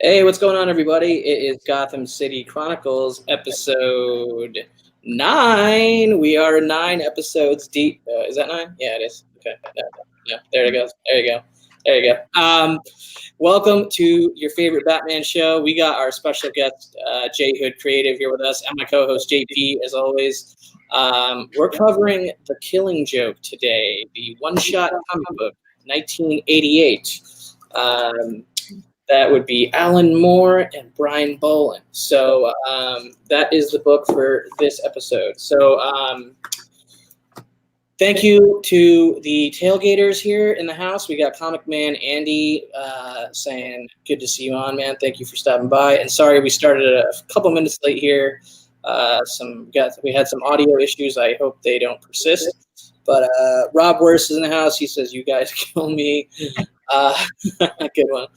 Hey, what's going on, everybody? It is Gotham City Chronicles, episode 9. We are 9 episodes deep. Is that 9? Yeah, it is. Okay. Yeah, there it goes. There you go. There you go. Welcome to your favorite Batman show. We got our special guest, J Hood Creative, here with us, and my co-host, JP, as always. We're covering The Killing Joke today, the one-shot comic book, 1988. That would be Alan Moore and Brian Bolland. So that is the book for this episode. So thank you to the tailgaters here in the house. We got Comic Man Andy saying, good to see you on, man. Thank you for stopping by. And sorry we started a couple minutes late here. We had some audio issues. I hope they don't persist. But Rob Worst is in the house. He says, you guys kill me. Good one.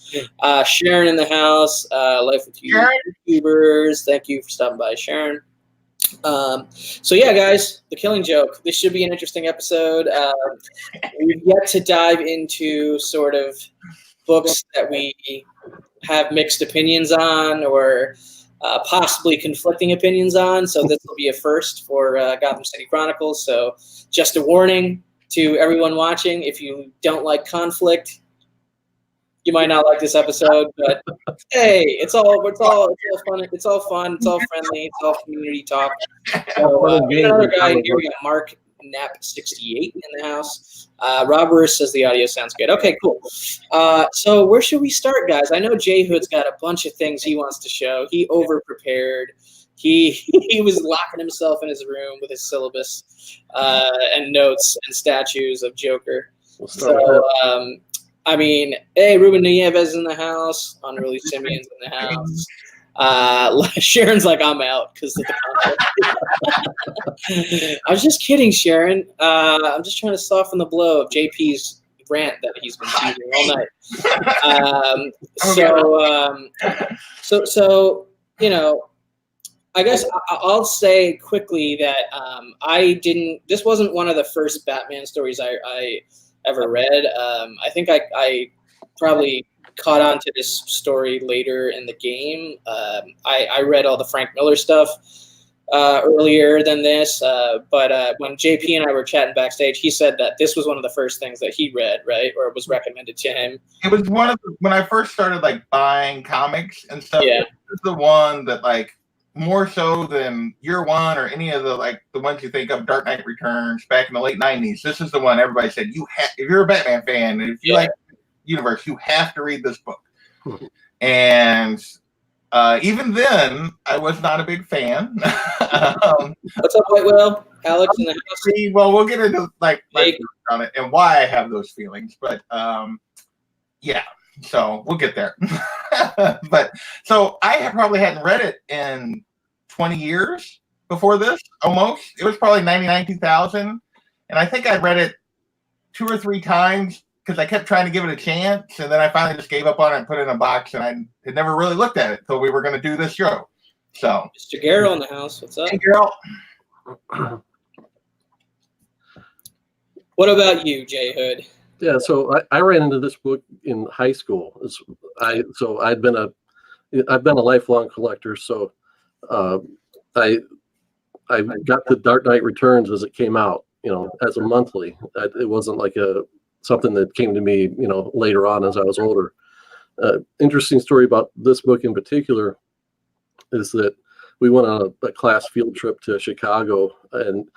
Sharon in the house. Life with you YouTubers. Thank you for stopping by, Sharon. So yeah, guys, The Killing Joke. This should be an interesting episode. We've yet to dive into sort of books that we have mixed opinions on or possibly conflicting opinions on. So this will be a first for Gotham City Chronicles. So just a warning to everyone watching: if you don't like conflict, you might not like this episode, but hey, it's all fun. It's all fun. It's all friendly. It's all community talk. So another guy here. We got Mark Knapp 68 in the house. Robert says the audio sounds good. Okay, cool. So where should we start, guys? I know J Hood's got a bunch of things he wants to show. He over prepared. He was locking himself in his room with his syllabus and notes and statues of Joker. So. I mean, hey, Ruben Nieves in the house. Unruly Simeon's in the house. Sharon's like, I'm out because of the conflict. I was just kidding, Sharon. I'm just trying to soften the blow of JP's rant that he's been teasing all night. So you know, I guess I'll say quickly that this wasn't one of the first Batman stories I ever read. I think I probably caught on to this story later in the game. I read all the Frank Miller stuff earlier than this, but when JP and I were chatting backstage, he said that this was one of the first things that he read, right, or was recommended to him. It was one of when I first started buying comics and stuff. Yeah. It was the one that more so than Year One or any of the ones you think of, Dark Knight Returns back in the late 90s. This is the one everybody said if you're a Batman fan and if you like the universe, you have to read this book. And even then, I was not a big fan. What's up, Whitewell? Alex in the house. Well, we'll get into my on it and why I have those feelings, but yeah. So we'll get there. But so I probably hadn't read it in 20 years before this, almost. It was probably 99, 2000. And I think I read it 2 or 3 times because I kept trying to give it a chance. And then I finally just gave up on it and put it in a box. And I had never really looked at it until we were going to do this show. So Mr. Garrell in the house. What's up? Hey, Garrell. What about you, J Hood? Yeah, so I ran into this book in high school. I've been a lifelong collector. So I got the Dark Knight Returns as it came out, as a monthly. It wasn't something that came to me, later on as I was older. Interesting story about this book in particular is that we went on a class field trip to Chicago, and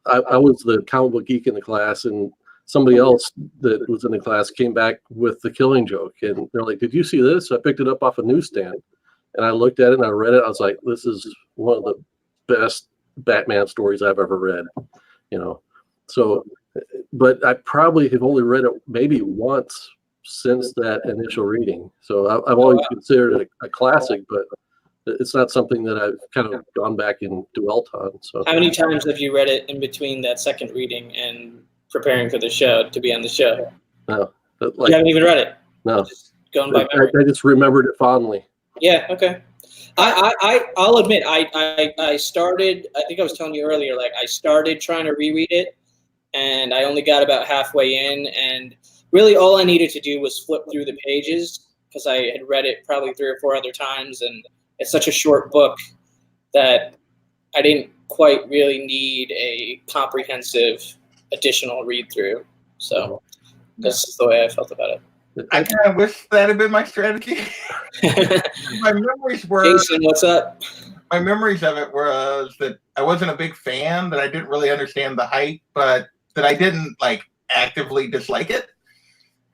I was the comic book geek in the class, and somebody else that was in the class came back with The Killing Joke, and they're like, did you see this? I picked it up off a newsstand, and I looked at it and I read it. I was like, this is one of the best Batman stories I've ever read, so, but I probably have only read it maybe once since that initial reading. So I've always considered it a classic, but it's not something that I've kind of gone back and dwelt on. So how many times have you read it in between that second reading and preparing for the show to be on the show? No, you haven't even read it. No, just going by memory. I just remembered it fondly. Yeah. Okay. I'll admit I started. I think I was telling you earlier. I started trying to reread it, and I only got about halfway in. And really, all I needed to do was flip through the pages because I had read it probably 3 or 4 other times, and it's such a short book that I didn't quite really need a comprehensive additional read through. So this is the way I felt about it. I kind of wish that had been my strategy. My memories were. Jason, what's up? My memories of it was that I wasn't a big fan, that I didn't really understand the hype, but that I didn't like actively dislike it.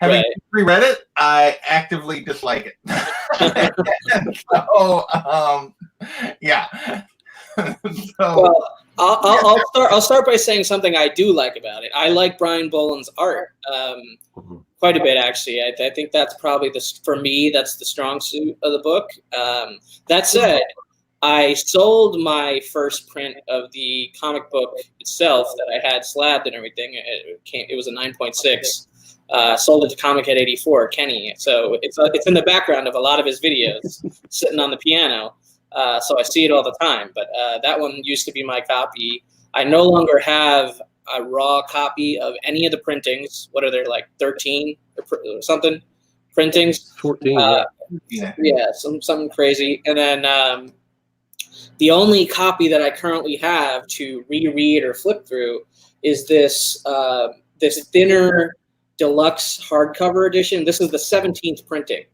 Having reread it, I actively dislike it. And so, yeah. Well, I'll start by saying something I do like about it. I like Brian Bolland's art quite a bit, actually. I think that's probably for me, that's the strong suit of the book. That said, I sold my first print of the comic book itself that I had slabbed and everything. It was a 9.6. Sold it to Comic Head 84, Kenny. So it's in the background of a lot of his videos, sitting on the piano. So I see it all the time. But that one used to be my copy. I no longer have a raw copy of any of the printings. What are there, like 13 or something printings? 14. Yeah, something crazy. And then the only copy that I currently have to reread or flip through is this thinner deluxe hardcover edition. This is the 17th printing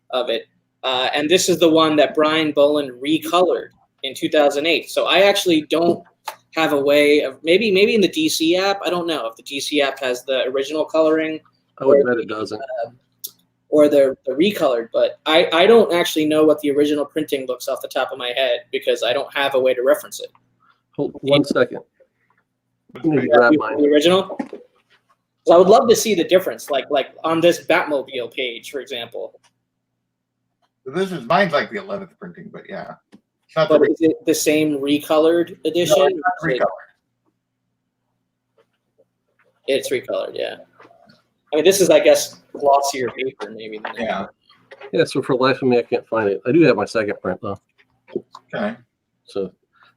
of it. And this is the one that Brian Bolland recolored in 2008. So I actually don't have a way of maybe in the DC app. I don't know if the DC app has the original coloring. I would bet it doesn't. Or the recolored, but I don't actually know what the original printing looks off the top of my head because I don't have a way to reference it. Hold 1 second. Grab the original? I would love to see the difference, like on this Batmobile page, for example. Mine's like the 11th printing, but yeah. But is it the same recolored edition? No, it's not recolored. It's recolored, yeah. I mean, this is, I guess, glossier paper, maybe. Yeah. Yeah, so for the life of me, I can't find it. I do have my second print, though. Okay. So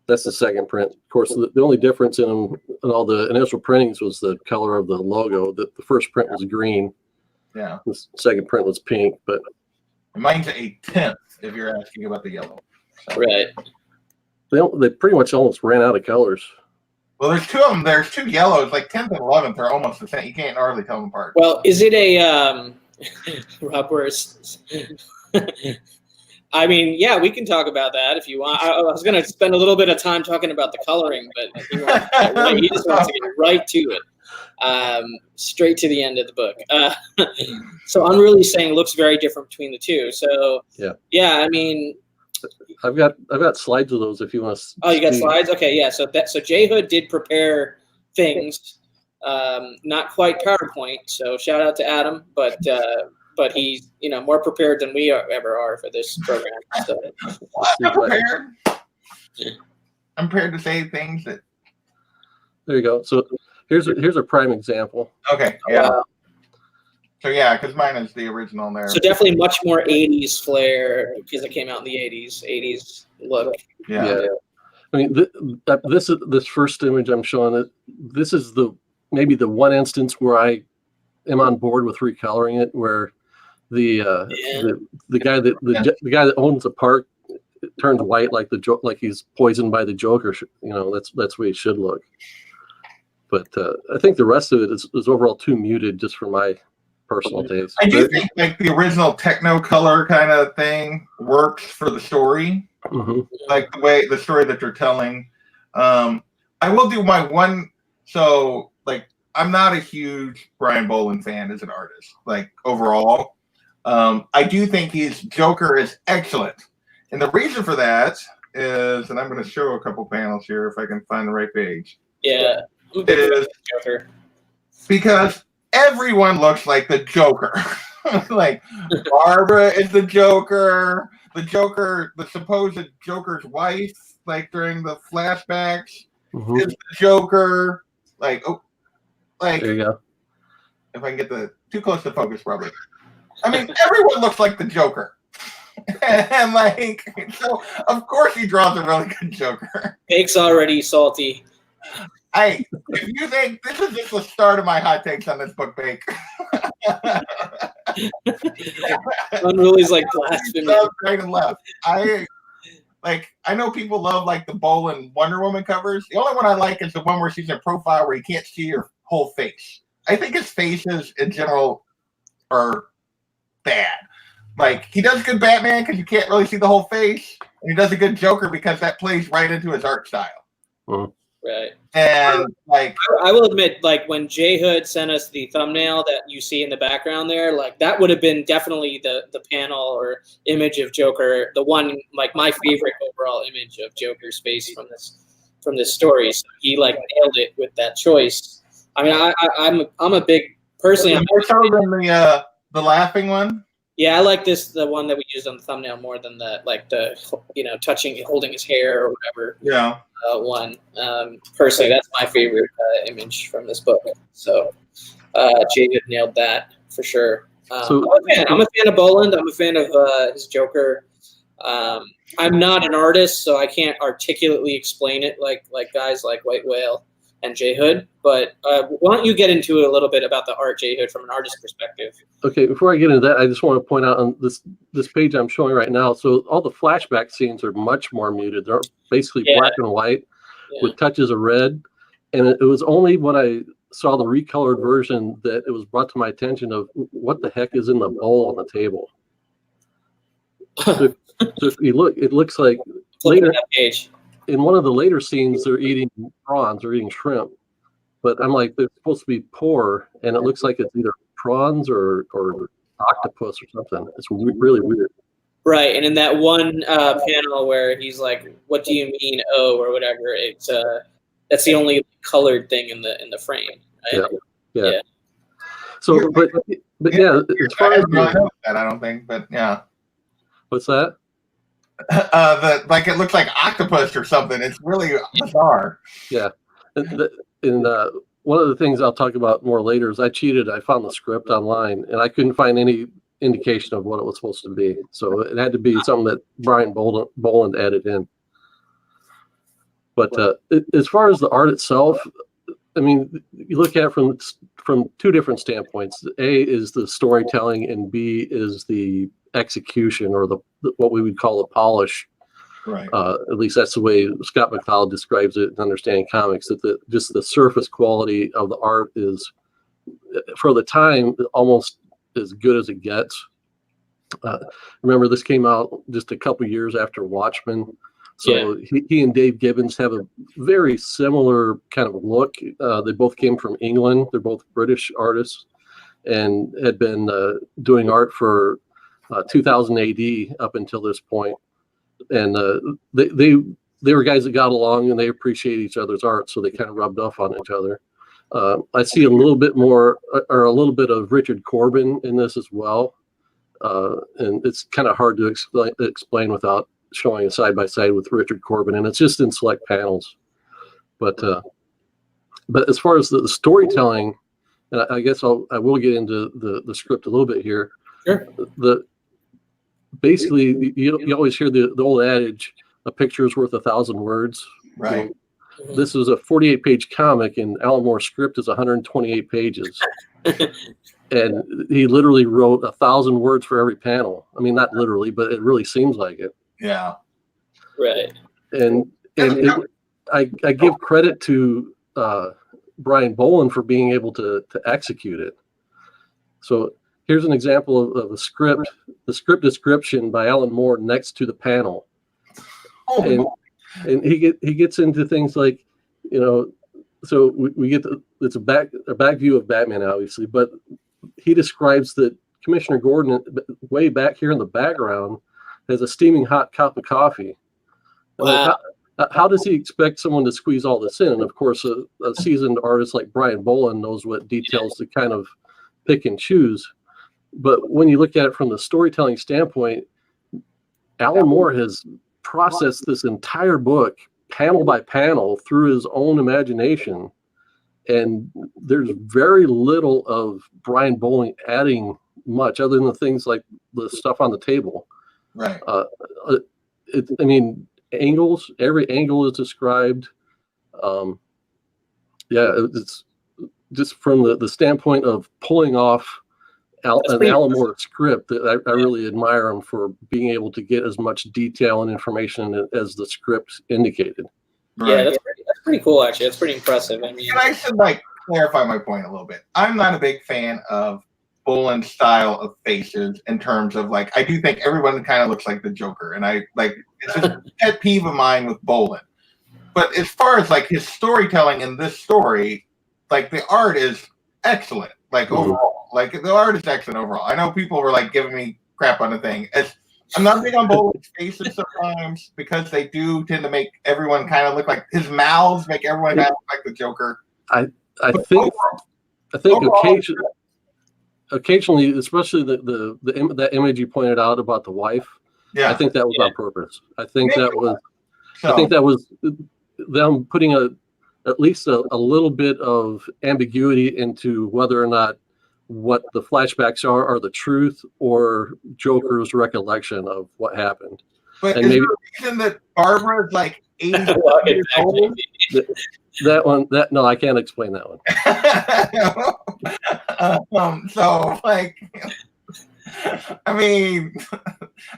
that's the second print. Of course, the only difference in them, in all the initial printings was the color of the logo. The first print was green. Yeah. The second print was pink, but mine's a 10th if you're asking about the yellow. So. Right. They pretty much almost ran out of colors. Well, there's 2 of them. There's 2 yellows, like 10th and 11th are almost the same. You can't hardly tell them apart. Well, is it a Rob Wurst? I mean, yeah, we can talk about that if you want. I was going to spend a little bit of time talking about the coloring, but he just wants to get right to it, straight to the end of the book. So Unruly Saying looks very different between the two. So yeah, I mean. I've got slides of those if you want to. Oh, you got slides? Okay, yeah. So J Hood did prepare things, not quite PowerPoint. So shout out to Adam, but he's more prepared than we ever are for this program. So. I'm prepared. I'm prepared to say things that. There you go. So here's a prime example. Okay. Yeah. So yeah, because mine is the original there. So definitely much more 80s flair because it came out in the 80s look. Yeah. I mean, this first image I'm showing it. This is maybe the one instance where I am on board with recoloring it, where the guy that owns the park turns white like he's poisoned by the Joker. That's the way it should look. But I think the rest of it is overall too muted just for my personal taste. I do think like the original Technicolor kind of thing works for the story, like the story that you're telling. I will do my one. So like, I'm not a huge Brian Bolland fan as an artist. Like overall, I do think his Joker is excellent, and the reason for that is, and I'm going to show a couple panels here if I can find the right page. Yeah, is Joker because everyone looks like the Joker. Like Barbara is the Joker. The supposed Joker's wife, like during the flashbacks, is the Joker. Like, there you go. If I can get too close to focus, probably. I mean, everyone looks like the Joker. And like, so of course he draws a really good Joker. Cake's already salty. If you think this is just the start of my hot takes on this book, Bake. Unruly's like blasphemy. Right and left. I know people love like the Bolland Wonder Woman covers. The only one I like is the one where she's in profile where you can't see her whole face. I think his faces in general are bad. Like, he does good Batman because you can't really see the whole face, and he does a good Joker because that plays right into his art style. Right. And like, I will admit, like when J Hood sent us the thumbnail that you see in the background there, like that would have been definitely the panel or image of Joker, the one like my favorite overall image of Joker's face from this story. So he like nailed it with that choice. I mean, I'm a big personally. I'm more so than the laughing one. Yeah, I like the one that we used on the thumbnail more than the touching, holding his hair or whatever. Yeah. One. Personally, that's my favorite image from this book. So, Jay nailed that for sure. I'm a fan of Bolland. I'm a fan of his Joker. I'm not an artist, so I can't articulately explain it like guys like White Whale and J Hood. But why don't you get into it a little bit about the art, J Hood, from an artist perspective? Okay, before I get into that, I just want to point out on this page I'm showing right now. So all the flashback scenes are much more muted. They're basically black and white with touches of red. And it was only when I saw the recolored version that it was brought to my attention of what the heck is in the bowl on the table. So if you look, it looks like later in one of the later scenes, they're eating prawns or eating shrimp. But I'm like, they're supposed to be poor, and it looks like it's either prawns or octopus or something. It's really weird. Right, and in that one panel where he's like, "What do you mean, oh?" or whatever, it's that's the only colored thing in the frame. Right? Yeah. So, but yeah, as far as that, I don't think, but yeah. What's that? Like it looks like octopus or something. It's really bizarre. Yeah, and one of the things I'll talk about more later is I cheated. I found the script online, and I couldn't find any indication of what it was supposed to be. So it had to be something that Brian Bolland added in. But as far as the art itself, I mean, you look at it from two different standpoints. A is the storytelling, and B is the execution, or what we would call the polish. Right. At least that's the way Scott McCloud describes it in Understanding Comics. That just the surface quality of the art is, for the time, almost as good as it gets. Remember, this came out just a couple years after Watchmen. So he and Dave Gibbons have a very similar kind of look. They both came from England. They're both British artists and had been doing art for 2000 AD up until this point. And they were guys that got along and they appreciate each other's art, so they kind of rubbed off on each other. I see a little bit more, or a little bit of Richard Corbin in this as well. And it's kind of hard to explain without showing a side-by-side with Richard Corbin, and it's just in select panels. But as far as the storytelling, and I guess I will get into the script a little bit here. Sure. Basically, you always hear the old adage, a picture is worth 1,000 words. Right. You know, this is a 48-page comic, and Alan Moore's script is 128 pages. And he literally wrote 1,000 words for every panel. I mean, not literally, but it really seems like it. Yeah. Right. And I give credit to Brian Bolland for being able to execute it. So here's an example of a script, the script description by Alan Moore next to the panel. And he gets into things like, you know, so we get it's a back view of Batman, obviously, but he describes that Commissioner Gordon, way back here in the background, has a steaming hot cup of coffee. Wow. How does he expect someone to squeeze all this in? And of course, a seasoned artist like Brian Bolland knows what details to kind of pick and choose. But when you look at it from the storytelling standpoint, Alan Moore has processed this entire book panel by panel through his own imagination. And there's very little of Brian Bolland adding much other than the things like the stuff on the table. Right. I mean, angles, every angle is described. It's just from the standpoint of pulling off Alan Moore script that I really admire him for being able to get as much detail and information as the script indicated. Yeah, that's pretty cool, actually. That's pretty impressive. I mean, and I should clarify my point a little bit. I'm not a big fan of Bolland's style of faces in terms of I do think everyone kind of looks like the Joker, and it's just a pet peeve of mine with Bolland. But as far as his storytelling in this story, the art is excellent. Overall, the art is excellent overall. I know people were giving me crap on the thing. I'm not big on Bolland's faces sometimes because they do tend to make everyone kind of look like his mouths make everyone kind of look like the Joker. I think overall, occasionally, especially that image you pointed out about the wife. Yeah, I think that was on purpose. I think that was them putting at least a little bit of ambiguity into whether or not what the flashbacks are the truth or Joker's recollection of what happened. But is there a reason that Barbara is 80 years old? No, I can't explain that one. So I mean,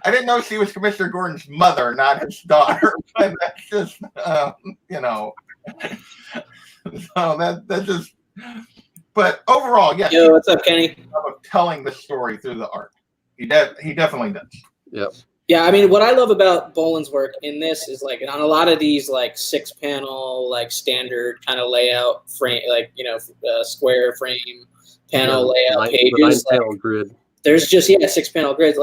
I didn't know she was Commissioner Gordon's mother, not his daughter. But that's just, So that's just. But overall, yes. Yo, what's up, Kenny? Of telling the story through the art, he definitely does. Yep. Yeah, I mean, what I love about Bolland's work in this is on a lot of these 6-panel standard kind of layout frame, square frame panel layout pages. The 9-panel grid. There's just 6-panel grids.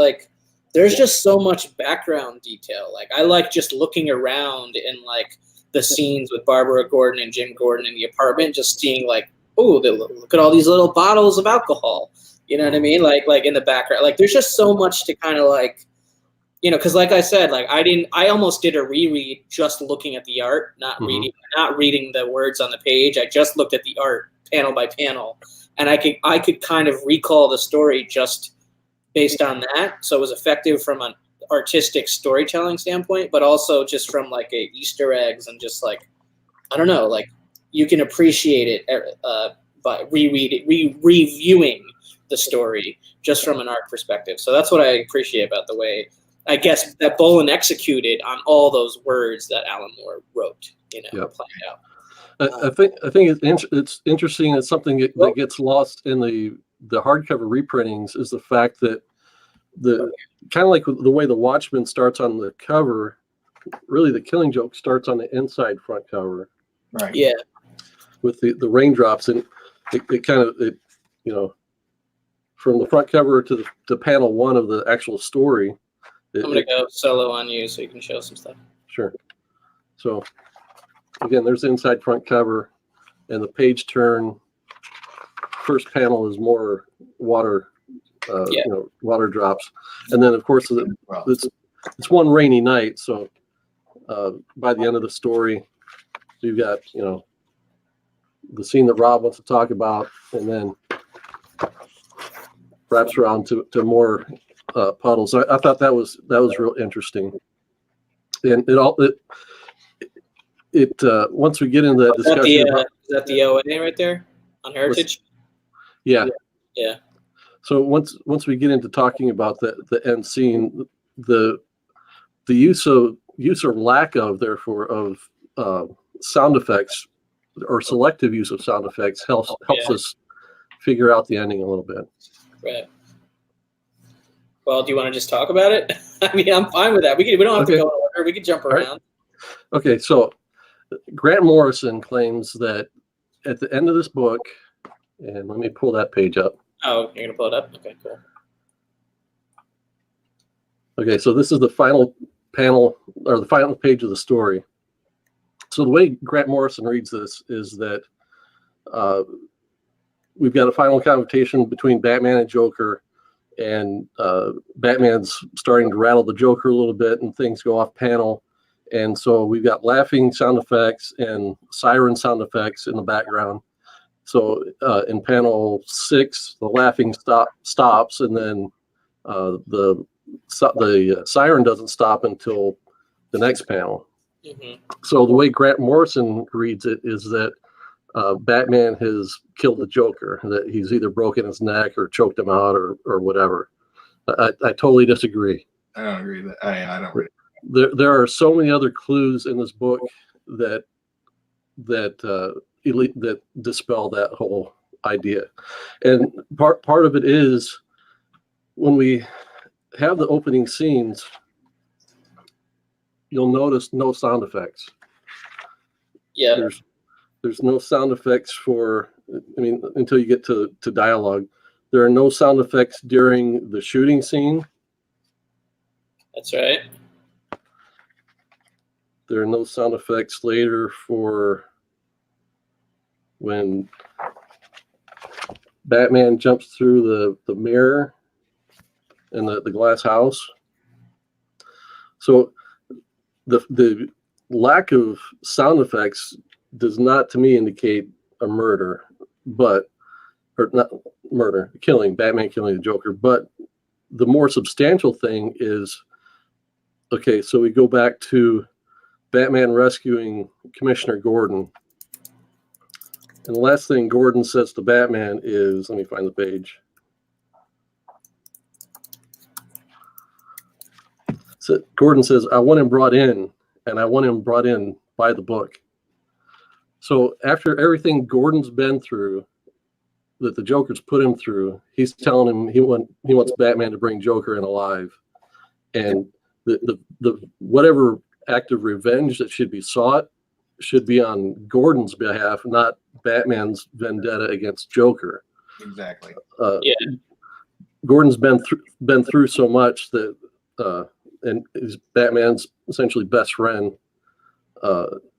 There's just so much background detail. I like just looking around in the scenes with Barbara Gordon and Jim Gordon in the apartment, just seeing oh, look at all these little bottles of alcohol. You know what I mean? In the background, there's just so much to kind of because I said, I almost did a reread just looking at the art, not reading the words on the page. I just looked at the art panel by panel, and I could kind of recall the story just based on that. So it was effective from an artistic storytelling standpoint, but also just from a Easter eggs and just I don't know, you can appreciate it by reviewing the story just from an art perspective. So that's what I appreciate about the way, I guess, that Bolland executed on all those words that Alan Moore wrote, planned out. I think it's interesting. It's something that gets lost in the hardcover reprintings is the fact that the kind of the way the Watchmen starts on the cover, really the Killing Joke starts on the inside front cover. Right. Yeah. With the raindrops, and it kind of from the front cover to panel 1 of the actual story. I'm gonna go solo on you so you can show some stuff. Sure. So again, there's the inside front cover, and the page turn. First panel is more water, water drops, and then of course it's one rainy night. So by the end of the story, you've got the scene that Rob wants to talk about, and then wraps around to more puddles. So I thought that was real interesting, and it once we get into that discussion, is that the OA right there on Heritage? Yeah. So once we get into talking about the end scene, the use or lack of sound effects or selective use of sound effects helps us figure out the ending a little bit. Right. Well, do you want to just talk about it? I mean, I'm fine with that. We don't have to go in order. We can jump around. Right. Okay, so Grant Morrison claims that at the end of this book, and let me pull that page up. Oh, you're gonna pull it up? Okay, cool. Okay, so this is the final panel or the final page of the story. So the way Grant Morrison reads this is that we've got a final confrontation between Batman and Joker, and Batman's starting to rattle the Joker a little bit, and things go off panel. And so we've got laughing sound effects and siren sound effects in the background. So in panel 6, the laughing stops, and then the siren doesn't stop until the next panel. Mm-hmm. So the way Grant Morrison reads it is that Batman has killed the Joker, that he's either broken his neck or choked him out or whatever. I totally disagree. I don't agree with that. I don't really. There are so many other clues in this book that dispel that whole idea. And part of it is when we have the opening scenes, you'll notice no sound effects. Yeah. There's no sound effects for, I mean, until you get to dialogue. There are no sound effects during the shooting scene. That's right. There are no sound effects later for when Batman jumps through the mirror in the glass house. So the lack of sound effects does not, to me, indicate a murder, or not murder, Batman killing the Joker. But the more substantial thing is, okay, so we go back to Batman rescuing Commissioner Gordon. And the last thing Gordon says to Batman is, let me find the page. So Gordon says, I want him brought in, and I want him brought in by the book. So after everything Gordon's been through, that the Joker's put him through, he's telling him he wants Batman to bring Joker in alive. And the whatever act of revenge that should be sought should be on Gordon's behalf, not Batman's vendetta against Joker. Exactly. Gordon's been through so much that, and is Batman's essentially best friend.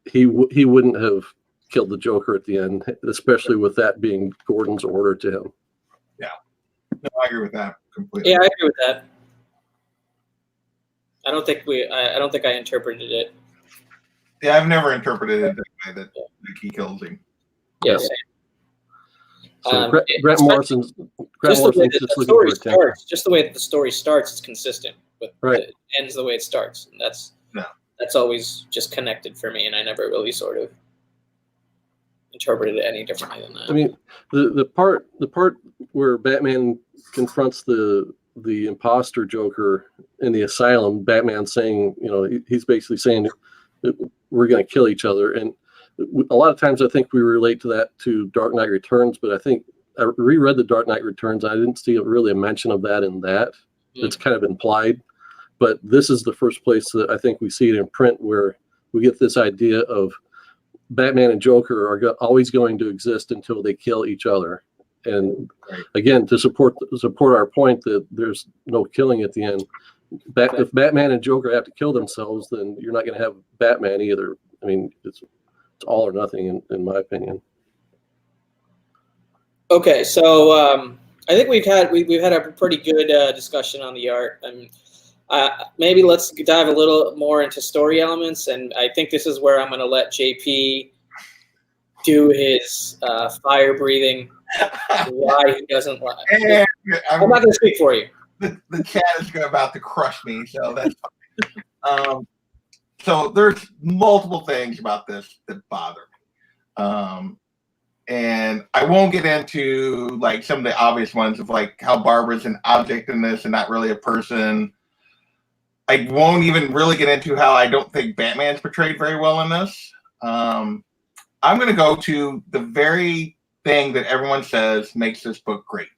He wouldn't have killed the Joker at the end, especially with that being Gordon's order to him. Yeah, no, I agree with that completely. Yeah, I agree with that. I don't think I interpreted it. Yeah, I've never interpreted it that way, that he kills him. Yes. So Grant Morrison's just looking for attention. Just the way that the story starts, it's consistent with it ends the way it starts. And that's always just connected for me, and I never really sort of interpreted it any differently than that. I mean, the part where Batman confronts the imposter Joker in the asylum, Batman saying, he's basically saying we're going to kill each other. And a lot of times I think we relate to that to Dark Knight Returns, but I think I reread the Dark Knight Returns. I didn't see really a mention of that in that. It's kind of implied, but this is the first place that I think we see it in print where we get this idea of Batman and Joker are always going to exist until they kill each other. And again, to support our point that there's no killing at the end, if Batman and Joker have to kill themselves, then you're not going to have Batman either. I mean, it's all or nothing in my opinion. Okay, so I think we've had a pretty good discussion on the art. I mean, maybe let's dive a little more into story elements, and I think this is where I'm going to let JP do his fire breathing. Why he doesn't lie. I'm not going to speak for you. The chat is about to crush me, so that's fine. So there's multiple things about this that bother me. And I won't get into like some of the obvious ones of like how Barbara's an object in this and not really a person. I won't even really get into how I don't think Batman's portrayed very well in this. I'm going to go to the very thing that everyone says makes this book great.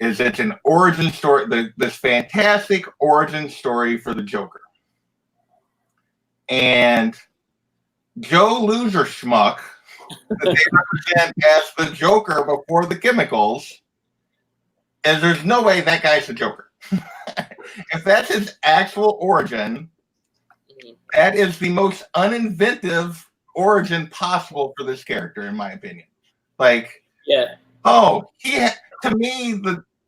Is it's an origin story, this fantastic origin story for the Joker. And Joe Loser Schmuck, that they represent as the Joker before the chemicals, is there's no way that guy's the Joker. If that's his actual origin, that is the most uninventive origin possible for this character, in my opinion. Like, to me,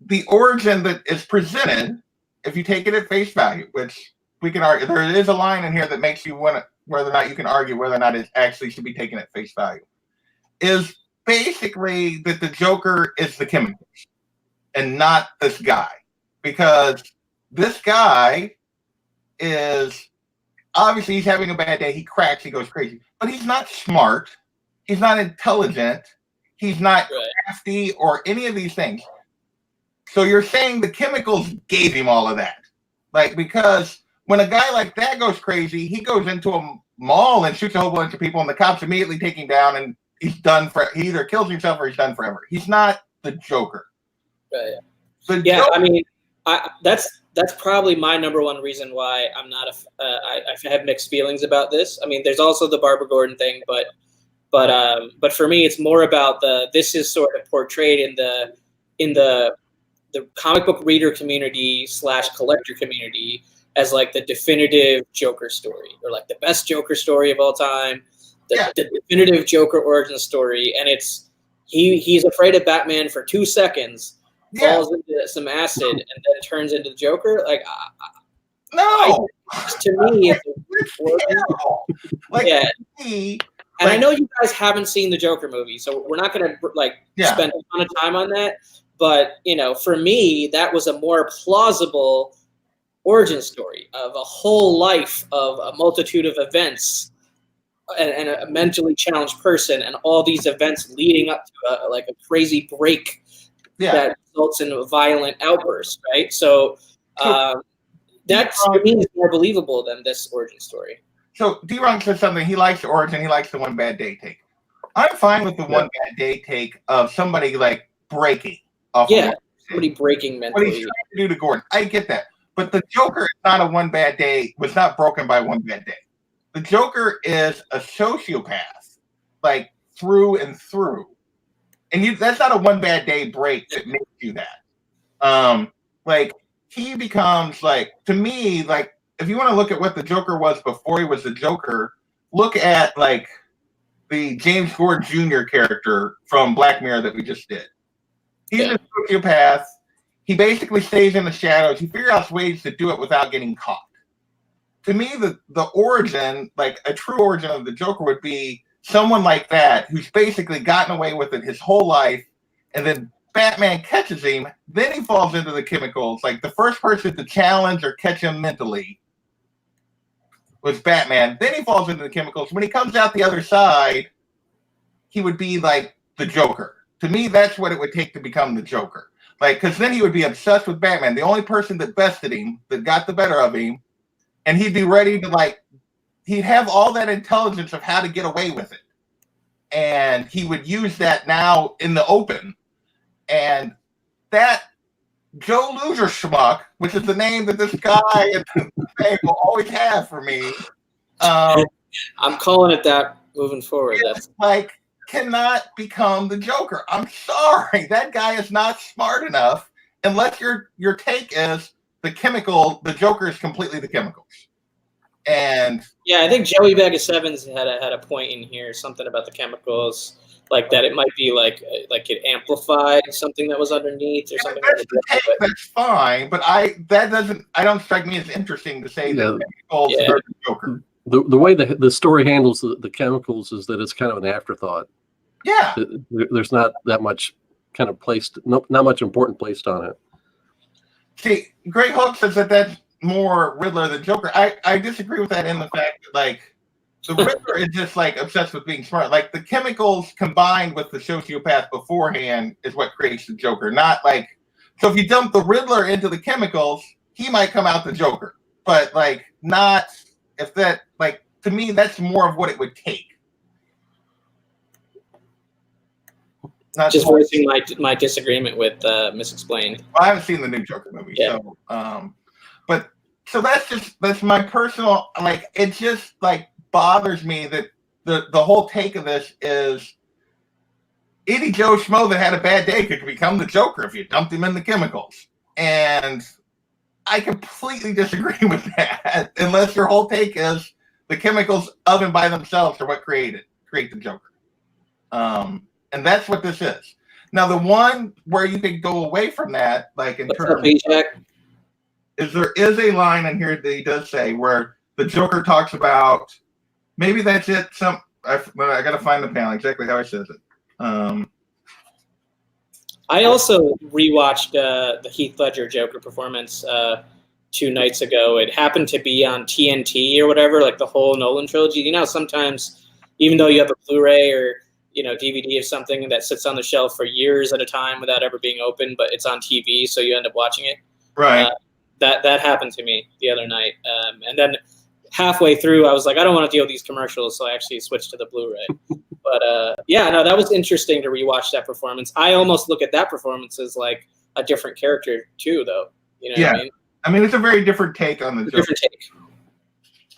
the origin that is presented, if you take it at face value, which we can argue, there is a line in here that makes you want to, whether or not you can argue whether or not it actually should be taken at face value, is basically that the Joker is the chemicals and not this guy. Because this guy is, obviously he's having a bad day, he cracks, he goes crazy, but he's not smart, He's not intelligent. He's not crafty or any of these things. So you're saying the chemicals gave him all of that. Like, because when a guy like that goes crazy, he goes into a mall and shoots a whole bunch of people, and the cops immediately take him down, and he's done for. He either kills himself or he's done forever. He's not the Joker. Right. Joker, I mean, that's probably my number one reason why I'm not I have mixed feelings about this. I mean, there's also the Barbara Gordon thing, but for me, it's more about this is sort of portrayed in the comic book reader community / collector community as like the definitive Joker story, or like the best Joker story of all time, the definitive Joker origin story. And it's he's afraid of Batman for 2 seconds, falls into some acid, and then turns into the Joker. Like, to me, it's and I know you guys haven't seen the Joker movie, so we're not going to spend a ton of time on that. But, for me, that was a more plausible origin story of a whole life of a multitude of events and a mentally challenged person, and all these events leading up to a crazy break that results in a violent outburst, right? So that, to me, is more believable than this origin story. So D-Ron says something. He likes the origin. He likes the one bad day take. I'm fine with the one bad day take of somebody breaking off. Somebody breaking mentally. What he's trying to do to Gordon. I get that. But the Joker is not a one bad day, was not broken by one bad day. The Joker is a sociopath, through and through. And that's not a one bad day break that makes you that. He becomes to me, if you want to look at what the Joker was before he was the Joker, look at the James Gordon Jr. character from Black Mirror that we just did. He's a sociopath. He basically stays in the shadows. He figures out ways to do it without getting caught. To me, the origin, a true origin of the Joker would be someone like that who's basically gotten away with it his whole life, and then Batman catches him, then he falls into the chemicals. The first person to challenge or catch him mentally was Batman. Then he falls into the chemicals. When he comes out the other side, he would be the Joker. To me, that's what it would take to become the Joker. Because then he would be obsessed with Batman, the only person that bested him, that got the better of him, and he'd be ready to he'd have all that intelligence of how to get away with it. And he would use that now in the open. And that Joe Loser Schmuck, which is the name that this guy at the thing will always have for me. I'm calling it that moving forward. That's cannot become the Joker. I'm sorry. That guy is not smart enough unless your take is the Joker is completely the chemicals. And I think Joey Bag of Sevens had a point in here, something about the chemicals. That it might be it amplified something that was underneath or something. That's fine, but I don't strike me as interesting to say that chemicals are the Joker. The way the story handles the chemicals is that it's kind of an afterthought. Yeah, there's not that much kind of placed, not much important placed on it. See, Greg Hook says that's more Riddler than Joker. I disagree with that in the fact that the Riddler is just obsessed with being smart. The chemicals combined with the sociopath beforehand is what creates the Joker. Not so if you dump the Riddler into the chemicals, he might come out the Joker. But not if that to me that's more of what it would take. Not just voicing my disagreement with Misexplained. Well, I haven't seen the new Joker movie, so that's my personal it just bothers me that the whole take of this is any Joe Schmo that had a bad day could become the Joker if you dumped him in the chemicals. And I completely disagree with that, unless your whole take is the chemicals of and by themselves are what create the Joker. And that's what this is. Now, the one where you could go away from that, in terms is there is a line in here that he does say where the Joker talks about, maybe that's it. I got to find the panel exactly how he says it. I also rewatched the Heath Ledger Joker performance 2 nights ago. It happened to be on TNT or whatever, the whole Nolan trilogy. Sometimes even though you have a Blu-ray or DVD of something that sits on the shelf for years at a time without ever being opened, but it's on TV, so you end up watching it. Right. That happened to me the other night, and then halfway through, I was like, I don't want to deal with these commercials, so I actually switched to the Blu-ray. But that was interesting to rewatch that performance. I almost look at that performance as like a different character too, though. You know what I mean? I mean, it's a very different take on the Joker. Different take.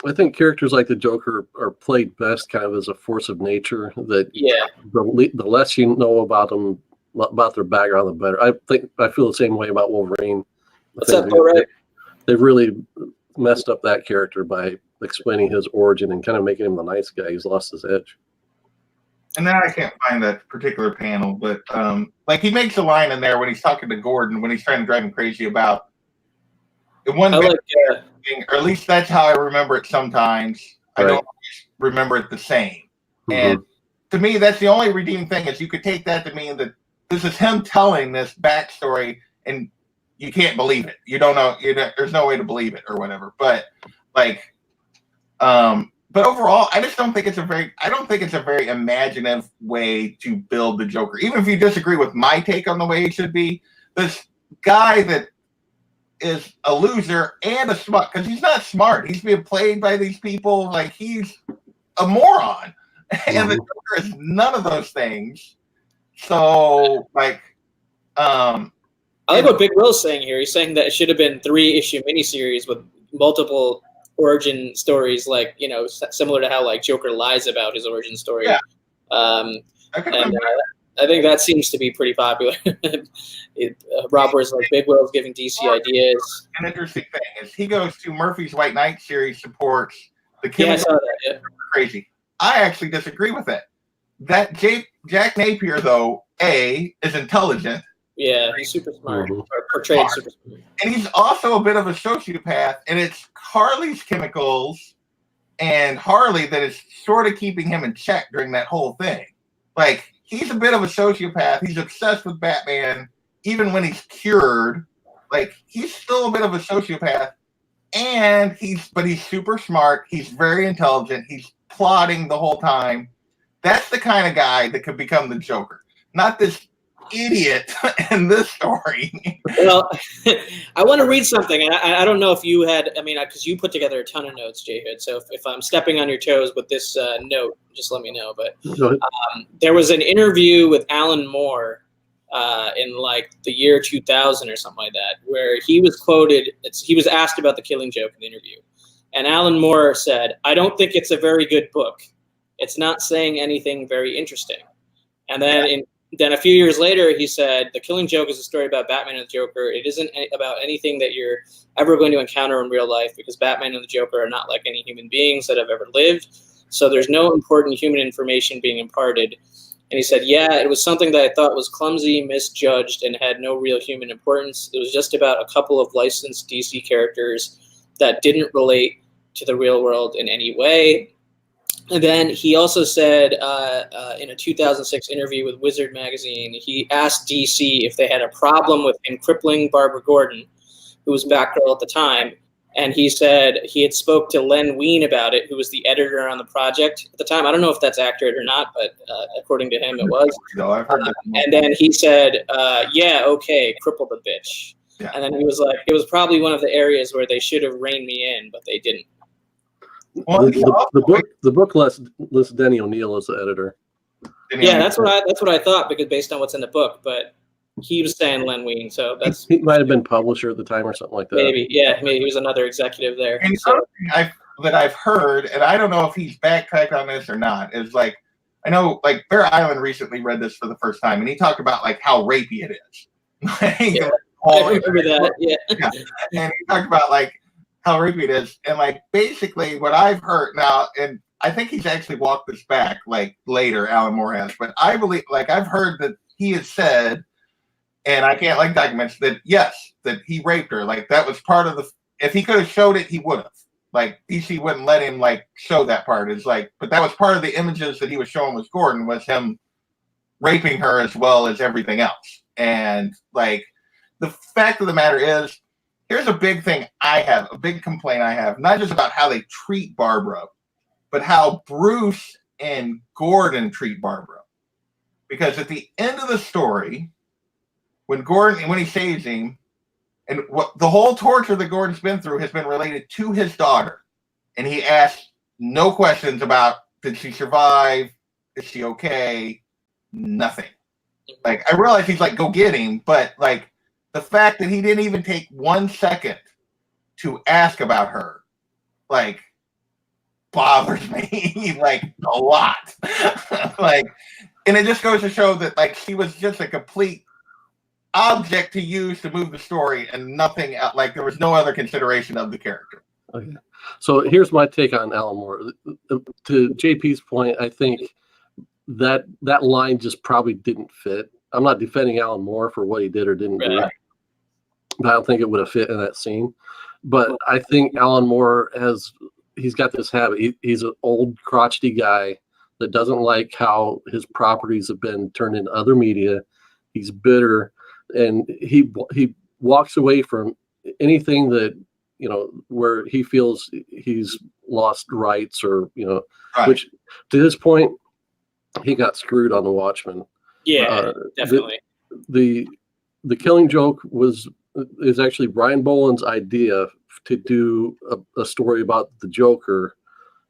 I think characters like the Joker are played best kind of as a force of nature. That the less you know about them, about their background, the better. I feel the same way about Wolverine. What's up, Ray? They really messed up that character by explaining his origin and kind of making him the nice guy. He's lost his edge. And now I can't find that particular panel, but like he makes a line in there when he's talking to Gordon when he's trying to drive him crazy about it. One thing, or at least that's how I remember it sometimes. Right. I don't remember it the same. Mm-hmm. And to me, that's the only redeeming thing is you could take that to mean that this is him telling this backstory and you can't believe it. You don't know. There's no way to believe it or whatever. But like, but overall, I just don't think it's a very imaginative way to build the Joker. Even if you disagree with my take on the way it should be, this guy that is a loser and a smart, because he's not smart. He's being played by these people like he's a moron. Mm-hmm. And the Joker is none of those things. So, like, I like what Big Will's saying here. He's saying that it should have been 3-issue miniseries with multiple origin stories, like, similar to how like Joker lies about his origin story. Yeah. I think that seems to be pretty popular. Rob was like, Big Will's giving DC ideas. An interesting thing is he goes to Murphy's White Knight series, supports the Killing. Yeah, I saw that. Yeah. Crazy. I actually disagree with it. That Jack Napier, though, is intelligent. Yeah, he's super smart. Mm-hmm. Or portrayed super smart. And he's also a bit of a sociopath, and it's Harley's chemicals and Harley that is sort of keeping him in check during that whole thing. Like, he's a bit of a sociopath. He's obsessed with Batman, even when he's cured. Like, he's still a bit of a sociopath, and he's super smart. He's very intelligent. He's plotting the whole time. That's the kind of guy that could become the Joker, not this idiot in this story. Well, I want to read something, and I don't know if you had, because you put together a ton of notes, J-Hood, so if I'm stepping on your toes with this note, just let me know. But there was an interview with Alan Moore in like the year 2000 or something like that, where he was quoted, he was asked about The Killing Joke in the interview, and Alan Moore said, "I don't think it's a very good book. It's not saying anything very interesting." And then Then a few years later, he said, "The Killing Joke is a story about Batman and the Joker. It isn't about anything that you're ever going to encounter in real life because Batman and the Joker are not like any human beings that have ever lived. So there's no important human information being imparted." And he said, "Yeah, it was something that I thought was clumsy, misjudged, and had no real human importance. It was just about a couple of licensed DC characters that didn't relate to the real world in any way." And then he also said in a 2006 interview with Wizard magazine, he asked DC if they had a problem with him crippling Barbara Gordon, who was Batgirl at the time. And he said he had spoke to Len Wein about it, who was the editor on the project at the time. I don't know if that's accurate or not, but according to him, it was. No, I've heard that. And then he said, "Yeah, okay, cripple the bitch." Yeah. And then he was like, "It was probably one of the areas where they should have reined me in, but they didn't." Well, the book lists Denny O'Neil as the editor. Yeah, that's what I thought, because based on what's in the book, but he was saying Len Wein, so he might have been publisher at the time or something like that. Maybe he was another executive there. And something that I've heard, and I don't know if he's backtracked on this or not, is like, I know like Bear Island recently read this for the first time, and he talked about like how rapey it is. Yeah, I remember that. Yeah. And he talked about like how rapey it is, and like basically what I've heard now, and I think he's actually walked this back like later, Alan Moore has, but I believe, like, I've heard that he has said, and I can't like documents that yes, that he raped her. Like that was part of the, if he could have showed it, he would have. Like DC wouldn't let him like show that part. It's like, but that was part of the images that he was showing with Gordon, was him raping her as well as everything else. And like the fact of the matter is, here's a big thing I have, a big complaint I have, not just about how they treat Barbara, but how Bruce and Gordon treat Barbara. because at the end of the story, when he saves him, and what the whole torture that Gordon's been through has been related to his daughter, and he asks no questions about did she survive, is she okay, nothing. Like I realize he's like go get him, but like the fact that he didn't even take 1 second to ask about her, like bothers me like a lot. Like, and it just goes to show that like she was just a complete object to use to move the story and nothing else. Like there was no other consideration of the character. Okay. So here's my take on Alan Moore. To JP's point, I think that line just probably didn't fit. I'm not defending Alan Moore for what he did or didn't do, but I don't think it would have fit in that scene. But I think Alan Moore he's got this habit. He's an old crotchety guy that doesn't like how his properties have been turned into other media. He's bitter, and he walks away from anything that, you know, where he feels he's lost rights or, you know, which to this point, he got screwed on The Watchmen. Yeah, definitely. The Killing Joke is actually Brian Bolland's idea to do a story about the Joker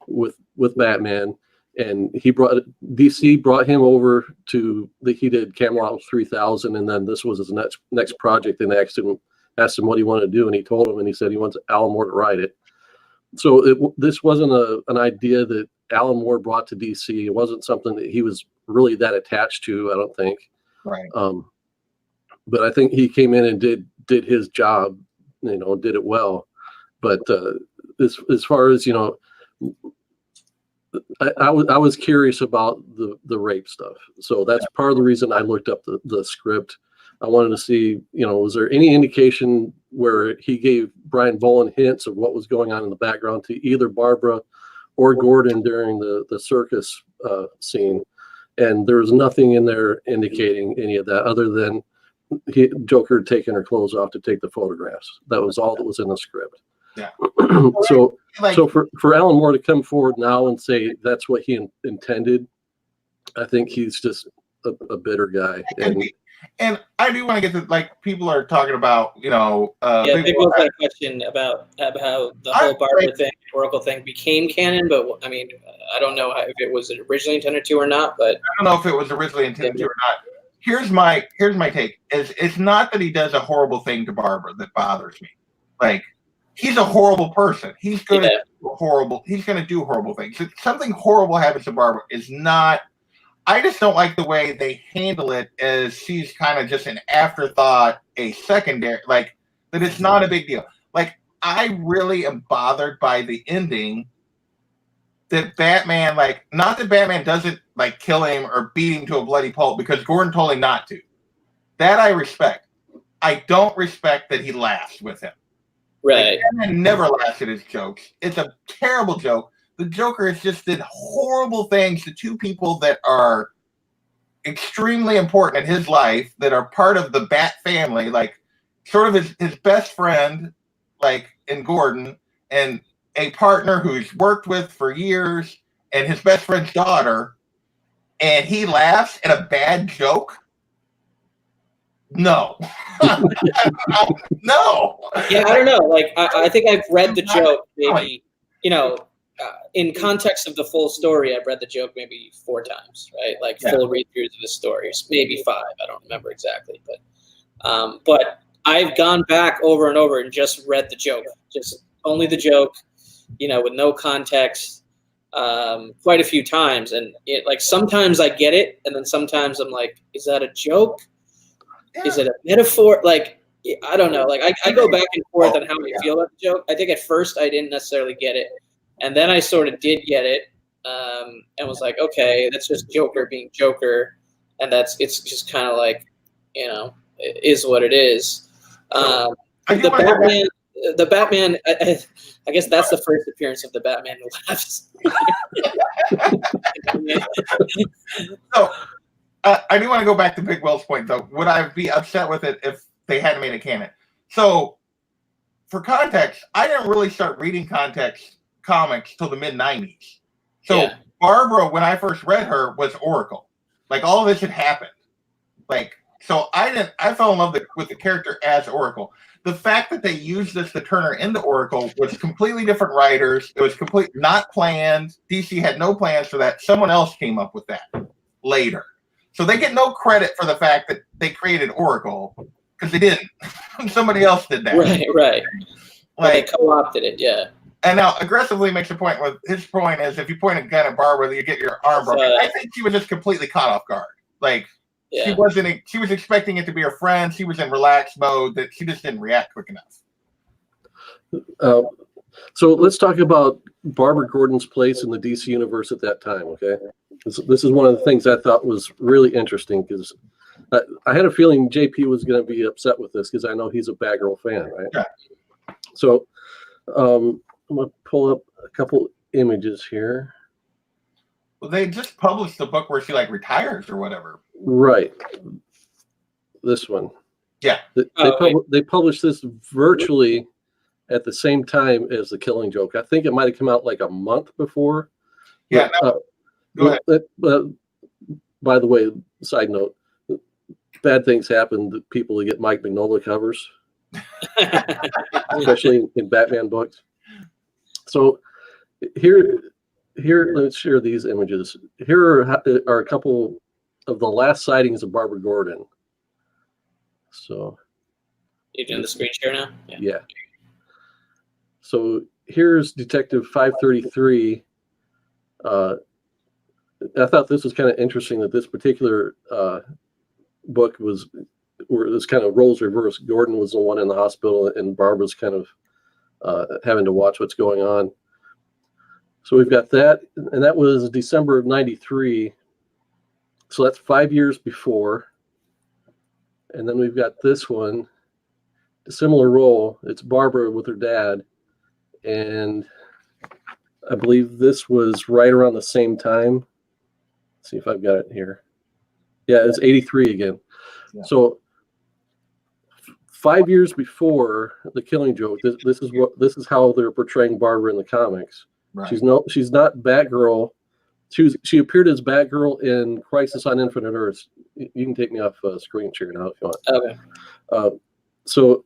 with Batman, and DC brought him over he did Camelot 3000, and then this was his next project, and asked him what he wanted to do, and he told him, and he said he wants Alan Moore to write it. So this wasn't an idea that Alan Moore brought to DC. It wasn't something that he was really that attached to, I don't think. Right. But I think he came in and did his job, you know, did it well. But as far as, you know, I was curious about the rape stuff. So that's part of the reason I looked up the script. I wanted to see, you know, was there any indication where he gave Brian Bolland hints of what was going on in the background to either Barbara or Gordon during the circus scene? And there was nothing in there indicating any of that other than Joker had taken her clothes off to take the photographs. That was all that was in the script. Yeah. So for Alan Moore to come forward now and say that's what he intended, I think he's just a bitter guy. And I do want to get to, like, people are talking about, you know, people have a question about how the whole Barbara thing, Oracle thing became canon, but I mean, I don't know if it was originally intended to or not, but I don't know if it was originally intended to or not. Here's my take. It's not that he does a horrible thing to Barbara that bothers me. Like, he's a horrible person. He's going to do horrible things. If something horrible happens to Barbara is not. I just don't like the way they handle it, as she's kind of just an afterthought, a secondary, like that it's not a big deal. Like, I really am bothered by the ending that Batman, like, not that Batman doesn't like kill him or beat him to a bloody pulp because Gordon told him not to. That I respect. I don't respect that he laughs with him. Right. Like, Batman never laughs at his jokes. It's a terrible joke. The Joker has just did horrible things to two people that are extremely important in his life, that are part of the Bat family, like sort of his best friend, like in Gordon, and a partner who's worked with for years, and his best friend's daughter, and he laughs at a bad joke. No. No. Yeah, I don't know. Like, I think I've read the joke maybe, you know, in context of the full story, I've read the joke maybe 4 times, right? Like full read-throughs of the stories, maybe 5. I don't remember exactly, but I've gone back over and over and just read the joke, just only the joke, you know, with no context, quite a few times. And it, like, sometimes I get it, and then sometimes I'm like, is that a joke? Yeah. Is it a metaphor? Like, I don't know. Like, I go back and forth on how I feel about the joke. I think at first I didn't necessarily get it. And then I sort of did get it, and was like, okay, that's just Joker being Joker, and it's just kind of like, you know, it is what it is. The Batman, I guess that's the first appearance of the Batman who laughs. So, I do want to go back to Big Will's point, though. Would I be upset with it if they hadn't made a canon? So, for context, I didn't really start reading comics till the mid-90s. So Barbara, when I first read her, was Oracle. Like all of this had happened. Like, so I fell in love with the character as Oracle. The fact that they used this to turn her into Oracle was completely different writers. It was not planned. DC had no plans for that. Someone else came up with that later. So they get no credit for the fact that they created Oracle because they didn't. Somebody else did that. Right. Like they co-opted it, yeah. And now aggressively makes a point with his point is if you point a gun at Barbara, you get your arm broken. I think she was just completely caught off guard. Like she was expecting it to be her friend. She was in relaxed mode that she just didn't react quick enough. So let's talk about Barbara Gordon's place in the DC universe at that time, okay? This is one of the things I thought was really interesting because I had a feeling JP was going to be upset with this because I know he's a Batgirl fan, right? Yeah. So I'm going to pull up a couple images here. Well, they just published the book where she like retires or whatever. Right. This one. Yeah. They published this virtually at the same time as The Killing Joke. I think it might have come out like a month before. Yeah. Go ahead. By the way, side note, bad things happen to people who get Mike Mignola covers, especially in Batman books. So here, let's share these images. Here are a couple of the last sightings of Barbara Gordon. So you're doing the screen share now? Yeah. So here's Detective 533. I thought this was kind of interesting that this particular book was where this kind of roles reversed. Gordon was the one in the hospital and Barbara's kind of having to watch what's going on. So we've got that, and that was December of '93. So that's 5 years before. And then we've got this one, a similar role. It's Barbara with her dad. And I believe this was right around the same time. Let's see if I've got it here. Yeah, it's 83 again. Yeah. So 5 years before The Killing Joke, this is how they're portraying Barbara in the comics. Right. She's not Batgirl. She appeared as Batgirl in Crisis on Infinite Earths. You can take me off screen share now if you want. Okay. So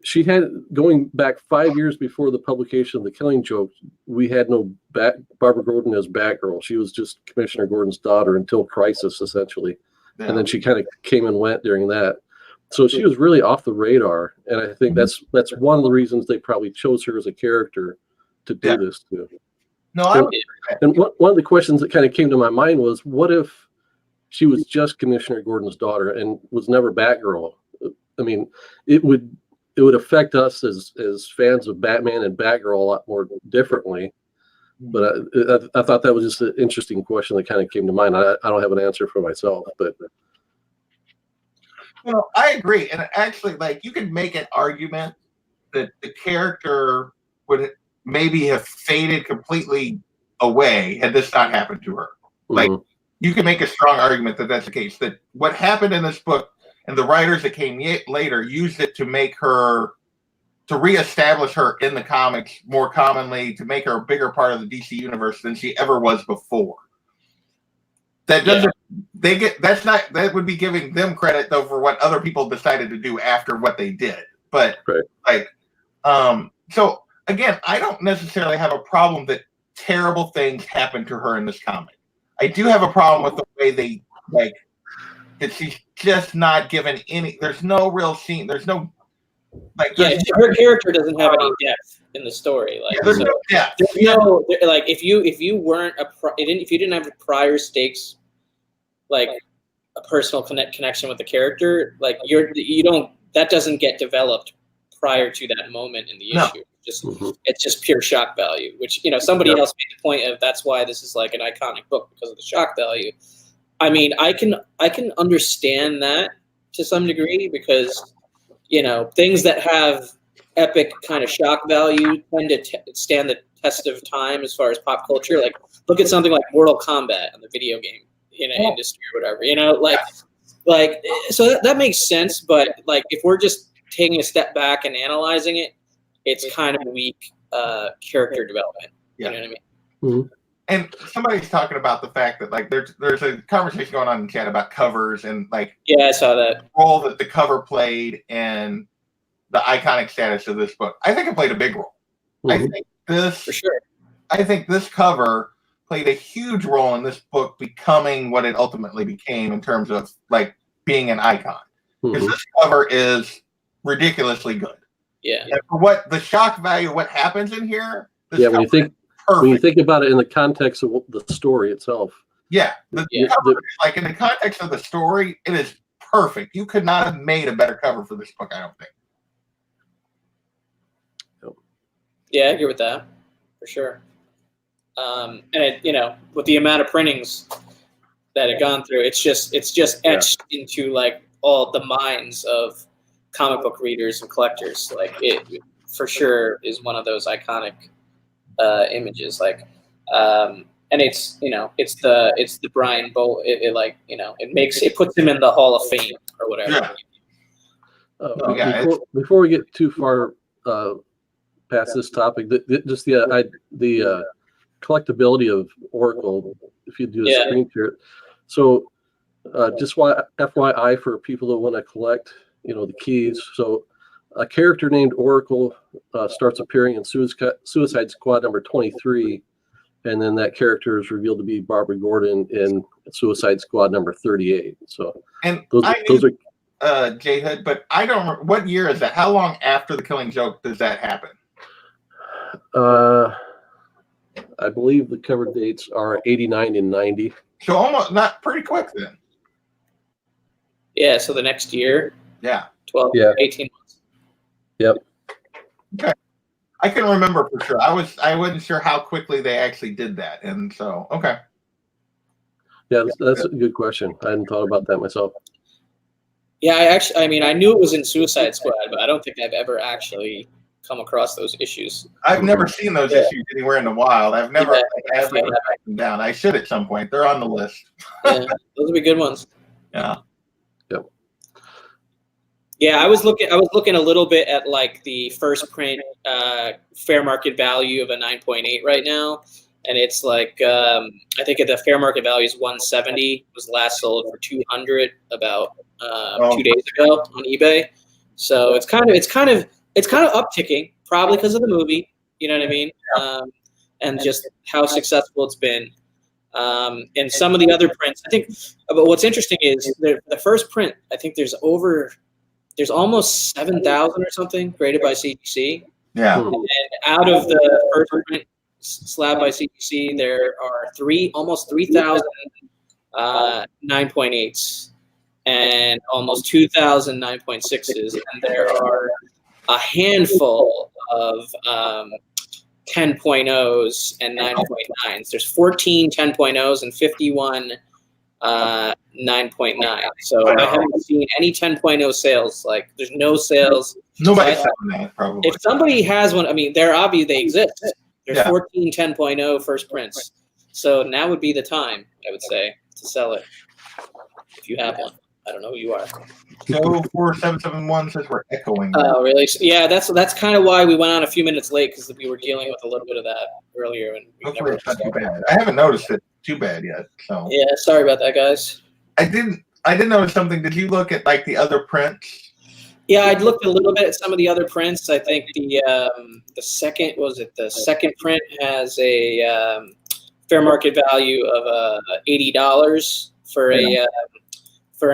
she had, going back 5 years before the publication of The Killing Joke, we had no Barbara Gordon as Batgirl. She was just Commissioner Gordon's daughter until Crisis, essentially. Yeah. And then she kind of came and went during that. So she was really off the radar. And I think that's one of the reasons they probably chose her as a character to do this too. No, and one of the questions that kind of came to my mind was, what if she was just Commissioner Gordon's daughter and was never Batgirl? I mean, it would affect us as fans of Batman and Batgirl a lot more differently. But I thought that was just an interesting question that kind of came to mind. I don't have an answer for myself, but I agree. And actually, like, you could make an argument that the character would maybe have faded completely away had this not happened to her. Like, you can make a strong argument that that's the case. That what happened in this book and the writers that came later used it to make her, to reestablish her in the comics more commonly, to make her a bigger part of the DC universe than she ever was before. That doesn't, that would be giving them credit though for what other people decided to do after what they did. But so again, I don't necessarily have a problem that terrible things happen to her in this comic. I do have a problem with the way they that she's just not given any. There's no real scene. There's no her character doesn't have any depth in the story. Like, there's no depth. There's no like if you didn't have prior stakes, like a personal connection with the character, like that doesn't get developed prior to that moment in the issue. It's just pure shock value, which somebody else made the point of. That's why this is like an iconic book, because of the shock value. I mean, I can understand that to some degree, because things that have epic kind of shock value tend to stand the test of time as far as pop culture. Like, look at something like Mortal Kombat in the video game industry or whatever. So that makes sense. But like, if we're just taking a step back and analyzing it, it's kind of weak character development. You know what I mean? Mm-hmm. And somebody's talking about the fact that like there's a conversation going on in chat about covers and like Yeah, I saw that. role that the cover played in the iconic status of this book. I think it played a big role. Mm-hmm. I think this For sure. I think this cover played a huge role in this book becoming what it ultimately became in terms of like being an icon. Because this cover is ridiculously good. Yeah. And for what the shock value, what happens in here. Yeah, when you think about it in the context of the story itself. Yeah, the cover, like in the context of the story, it is perfect. You could not have made a better cover for this book, I don't think. Yeah, I agree with that for sure. And it, you know, with the amount of printings that had gone through, it's just etched into like all the minds of comic book readers and collectors. Like it for sure is one of those iconic images. Like, and it's, you know, it's the Brian Bolland. It like, you know, it puts him in the Hall of Fame or whatever. Yeah. Before we get too far past this topic, just the collectability of Oracle, if you do a screen share. So just FYI for people that want to collect, you know, the keys. So a character named Oracle starts appearing in Suicide Squad number 23, and then that character is revealed to be Barbara Gordon in Suicide Squad number 38. So and those are J Hood, but I don't remember what year is that? How long after the Killing Joke does that happen? I believe the cover dates are 89 and 90. So almost not pretty quick then. Yeah, so the next year. Yeah. 18 months. Yep. Okay. I can remember for sure. I wasn't sure how quickly they actually did that. And so, okay. Yeah, that's a good question. I hadn't thought about that myself. Yeah, I knew it was in Suicide Squad, but I don't think I've ever actually come across those issues. I've never seen those issues anywhere in the wild. I've never tracked them down. I should at some point. They're on the list. Yeah, those would be good ones. Yeah. Yep. Yeah, I was looking a little bit at like the first print fair market value of a 9.8 right now, and it's like I think the fair market value is 170. It was last sold for 200 about 2 days ago on eBay. So it's kind of upticking, probably because of the movie. You know what I mean? And just how successful it's been. And some of the other prints, I think. But what's interesting is the first print. I think there's almost 7,000 or something graded by CGC. Yeah. And out of the first print slab by CGC, there are almost 3,000 9.8s and almost 2,000 9.6s, and there are a handful of 10.0s and 9.9s. There's 14 10.0s and 51 9.9. So I haven't seen any 10.0 sales. Like there's no sales. Nobody's selling that, probably. If somebody has one, I mean, they're obvious they exist. There's 14 10.0 first prints. So now would be the time, I would say, to sell it. If you have one. I don't know who you are. Joe 4771 says we're echoing. Oh, really? So, yeah, that's kind of why we went on a few minutes late, because we were dealing with a little bit of that earlier. And hopefully it's not too bad. I haven't noticed it too bad yet. So yeah, sorry about that, guys. I did notice something. Did you look at like the other prints? Yeah, I'd looked a little bit at some of the other prints. I think the second print has a fair market value of $80 for a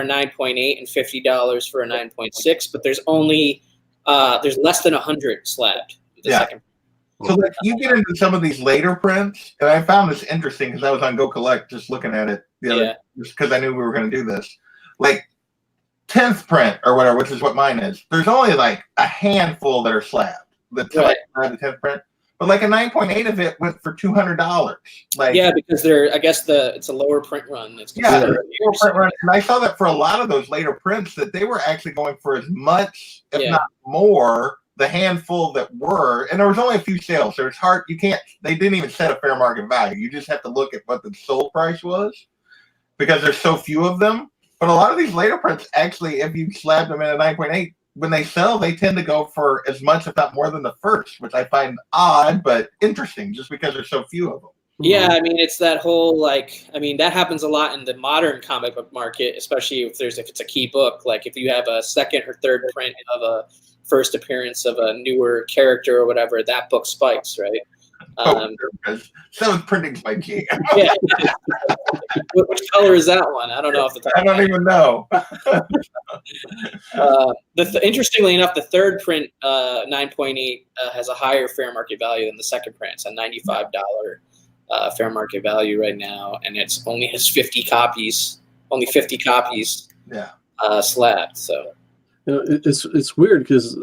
9.8 and $50 for a 9.6, but there's only there's less than 100 slabbed. Second. So like you get into some of these later prints, and I found this interesting because I was on Go Collect just looking at it just because I knew we were going to do this. Like 10th print or whatever, which is what mine is. There's only like a handful that are slabbed. The 10th print. But like a 9.8 of it went for $200. Like because it's a lower print run. Lower print run. And I saw that for a lot of those later prints that they were actually going for as much, if not more, the handful that were. And there was only a few sales, so it's hard. They didn't even set a fair market value. You just have to look at what the sold price was because there's so few of them. But a lot of these later prints, actually, if you slab them in a 9.8, when they sell, they tend to go for as much, if not more, than the first, which I find odd but interesting, just because there's so few of them. Yeah, I mean, it's that whole that happens a lot in the modern comic book market, especially if it's a key book. Like if you have a second or third print of a first appearance of a newer character or whatever, that book spikes, right? So printing's my key. Yeah. Which color is that one? I don't know. I don't even know. Interestingly enough, the third print, 9.8, has a higher fair market value than the second print. It's a $95 fair market value right now, and it only has 50 copies. Only 50 copies. Yeah. Slabbed. So. It's weird because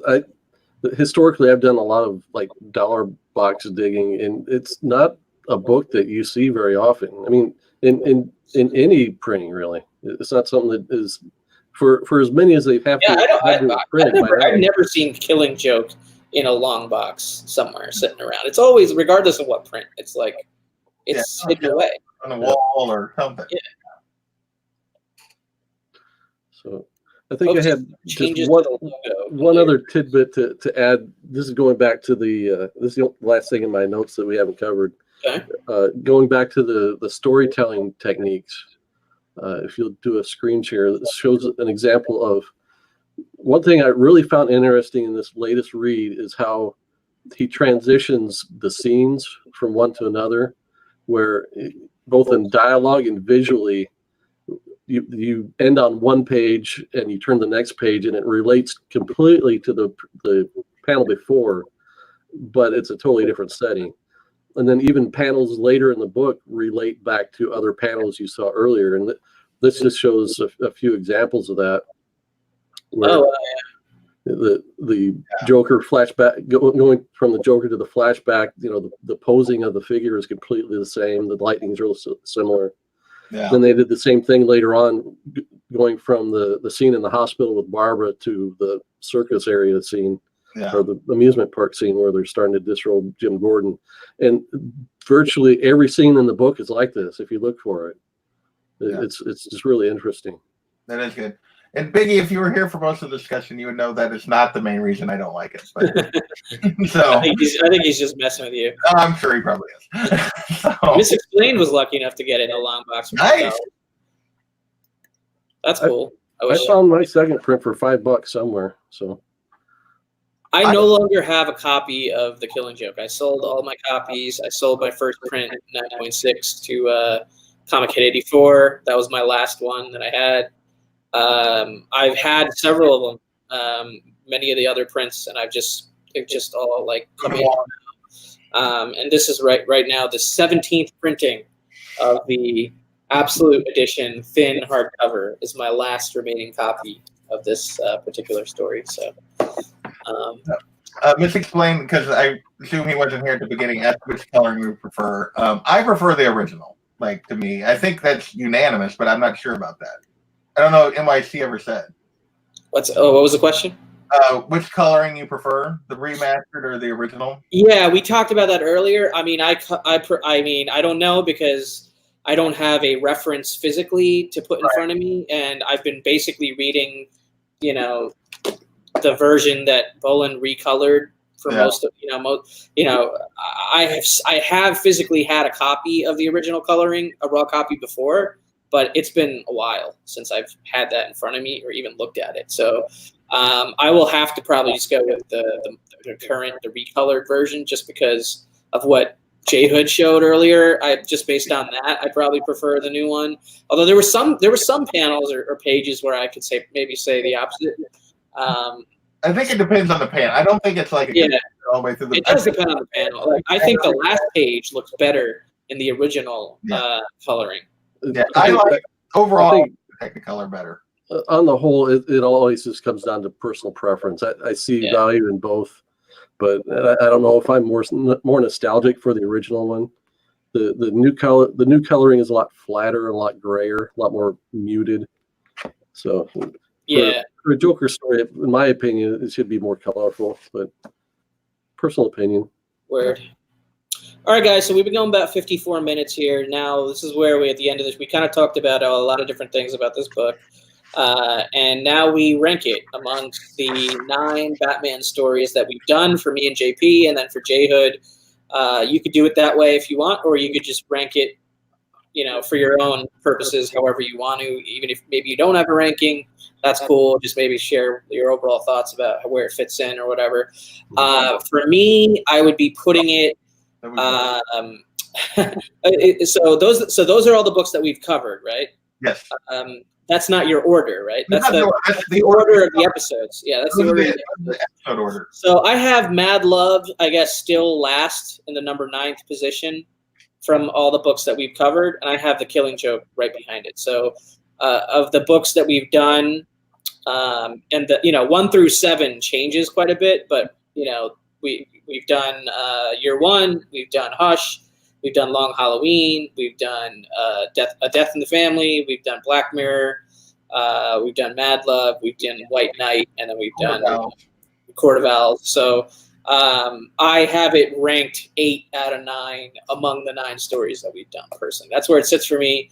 historically I've done a lot of like dollar box digging, and it's not a book that you see very often. I mean, in any printing, really, it's not something that is for as many as they have to print. I've never seen Killing Joke in a long box somewhere sitting around. It's always, regardless of what print, it's like it's hidden away on the wall or something. Yeah. So I think I had just one other tidbit to add. This is going back to this is the last thing in my notes that we haven't covered. Okay. Going back to the storytelling techniques. If you'll do a screen share, this shows an example of one thing I really found interesting in this latest read is how he transitions the scenes from one to another, where both in dialogue and visually, you end on one page and you turn the next page and it relates completely to the panel before, but it's a totally different setting. And then even panels later in the book relate back to other panels you saw earlier. And this just shows a few examples of that. Where the Joker flashback, going from the Joker to the flashback, the posing of the figure is completely the same. The lighting's real similar. Yeah. Then they did the same thing later on, going from the scene in the hospital with Barbara to the circus area scene. Yeah. Or the amusement park scene where they're starting to disrobe Jim Gordon. And virtually every scene in the book is like this if you look for it. It's just really interesting. That is good. And Biggie, if you were here for most of the discussion, you would know that is not the main reason I don't like it. But, so I think he's just messing with you. I'm sure he probably is. So, Misexplained was lucky enough to get it in a long box. Nice. That's cool. I found my second print for $5 somewhere. So I no longer have a copy of The Killing Joke. I sold all my copies. I sold my first print, 9.6, to Comic Hit 84. That was my last one that I had. I've had several of them, many of the other prints, and they've just all like come in. And this is right now the 17th printing of the Absolute Edition thin hardcover is my last remaining copy of this particular story. So. Misexplained, because I assume he wasn't here at the beginning, asked which coloring we prefer. I prefer the original, to me. I think that's unanimous, but I'm not sure about that. I don't know NYC ever said. What was the question? Which coloring you prefer, the remastered or the original? Yeah, we talked about that earlier. I mean, I don't know because I don't have a reference physically to put in front of me, and I've been basically reading, the version that Bolland recolored for most of I have physically had a copy of the original coloring, a raw copy before, but it's been a while since I've had that in front of me or even looked at it. So I will have to probably just go with the recolored version just because of what J Hood showed earlier. Just based on that, I probably prefer the new one. Although there were some panels or pages where I could say the opposite. I think it depends on the panel. I don't think it's all the way through the. It does depend on the panel. I think the last page looks better in the original coloring. Yeah, I like overall Technicolor better. On the whole, it always just comes down to personal preference. I see value in both, but I don't know if I'm more nostalgic for the original one. The new coloring is a lot flatter, a lot grayer, a lot more muted. So for a Joker story, in my opinion, it should be more colorful, but personal opinion. Word. All right, guys, so we've been going about 54 minutes here. Now, this is where at the end of this, we kind of talked about a lot of different things about this book. And now we rank it amongst the 9 Batman stories that we've done for me and JP, and then for J Hood. You could do it that way if you want, or you could just rank it, for your own purposes, however you want to. Even if maybe you don't have a ranking, that's cool. Just maybe share your overall thoughts about where it fits in or whatever. For me, I would be putting it. So those are all the books that we've covered, right? Yes. That's not your order, right? That's the order of the episodes. Yeah, that's the order of the episode order. So I have Mad Love, I guess, still last in the number 9th position from all the books that we've covered, and I have The Killing Joke right behind it. So of the books that we've done, and the 1 through 7 changes quite a bit, but we've done Year One, we've done Hush, we've done Long Halloween, we've done A Death in the Family, we've done Black Mirror, we've done Mad Love, we've done White Knight, and then we've done Court of Owls. So I have it ranked 8 out of 9 among the 9 stories that we've done personally. That's where it sits for me.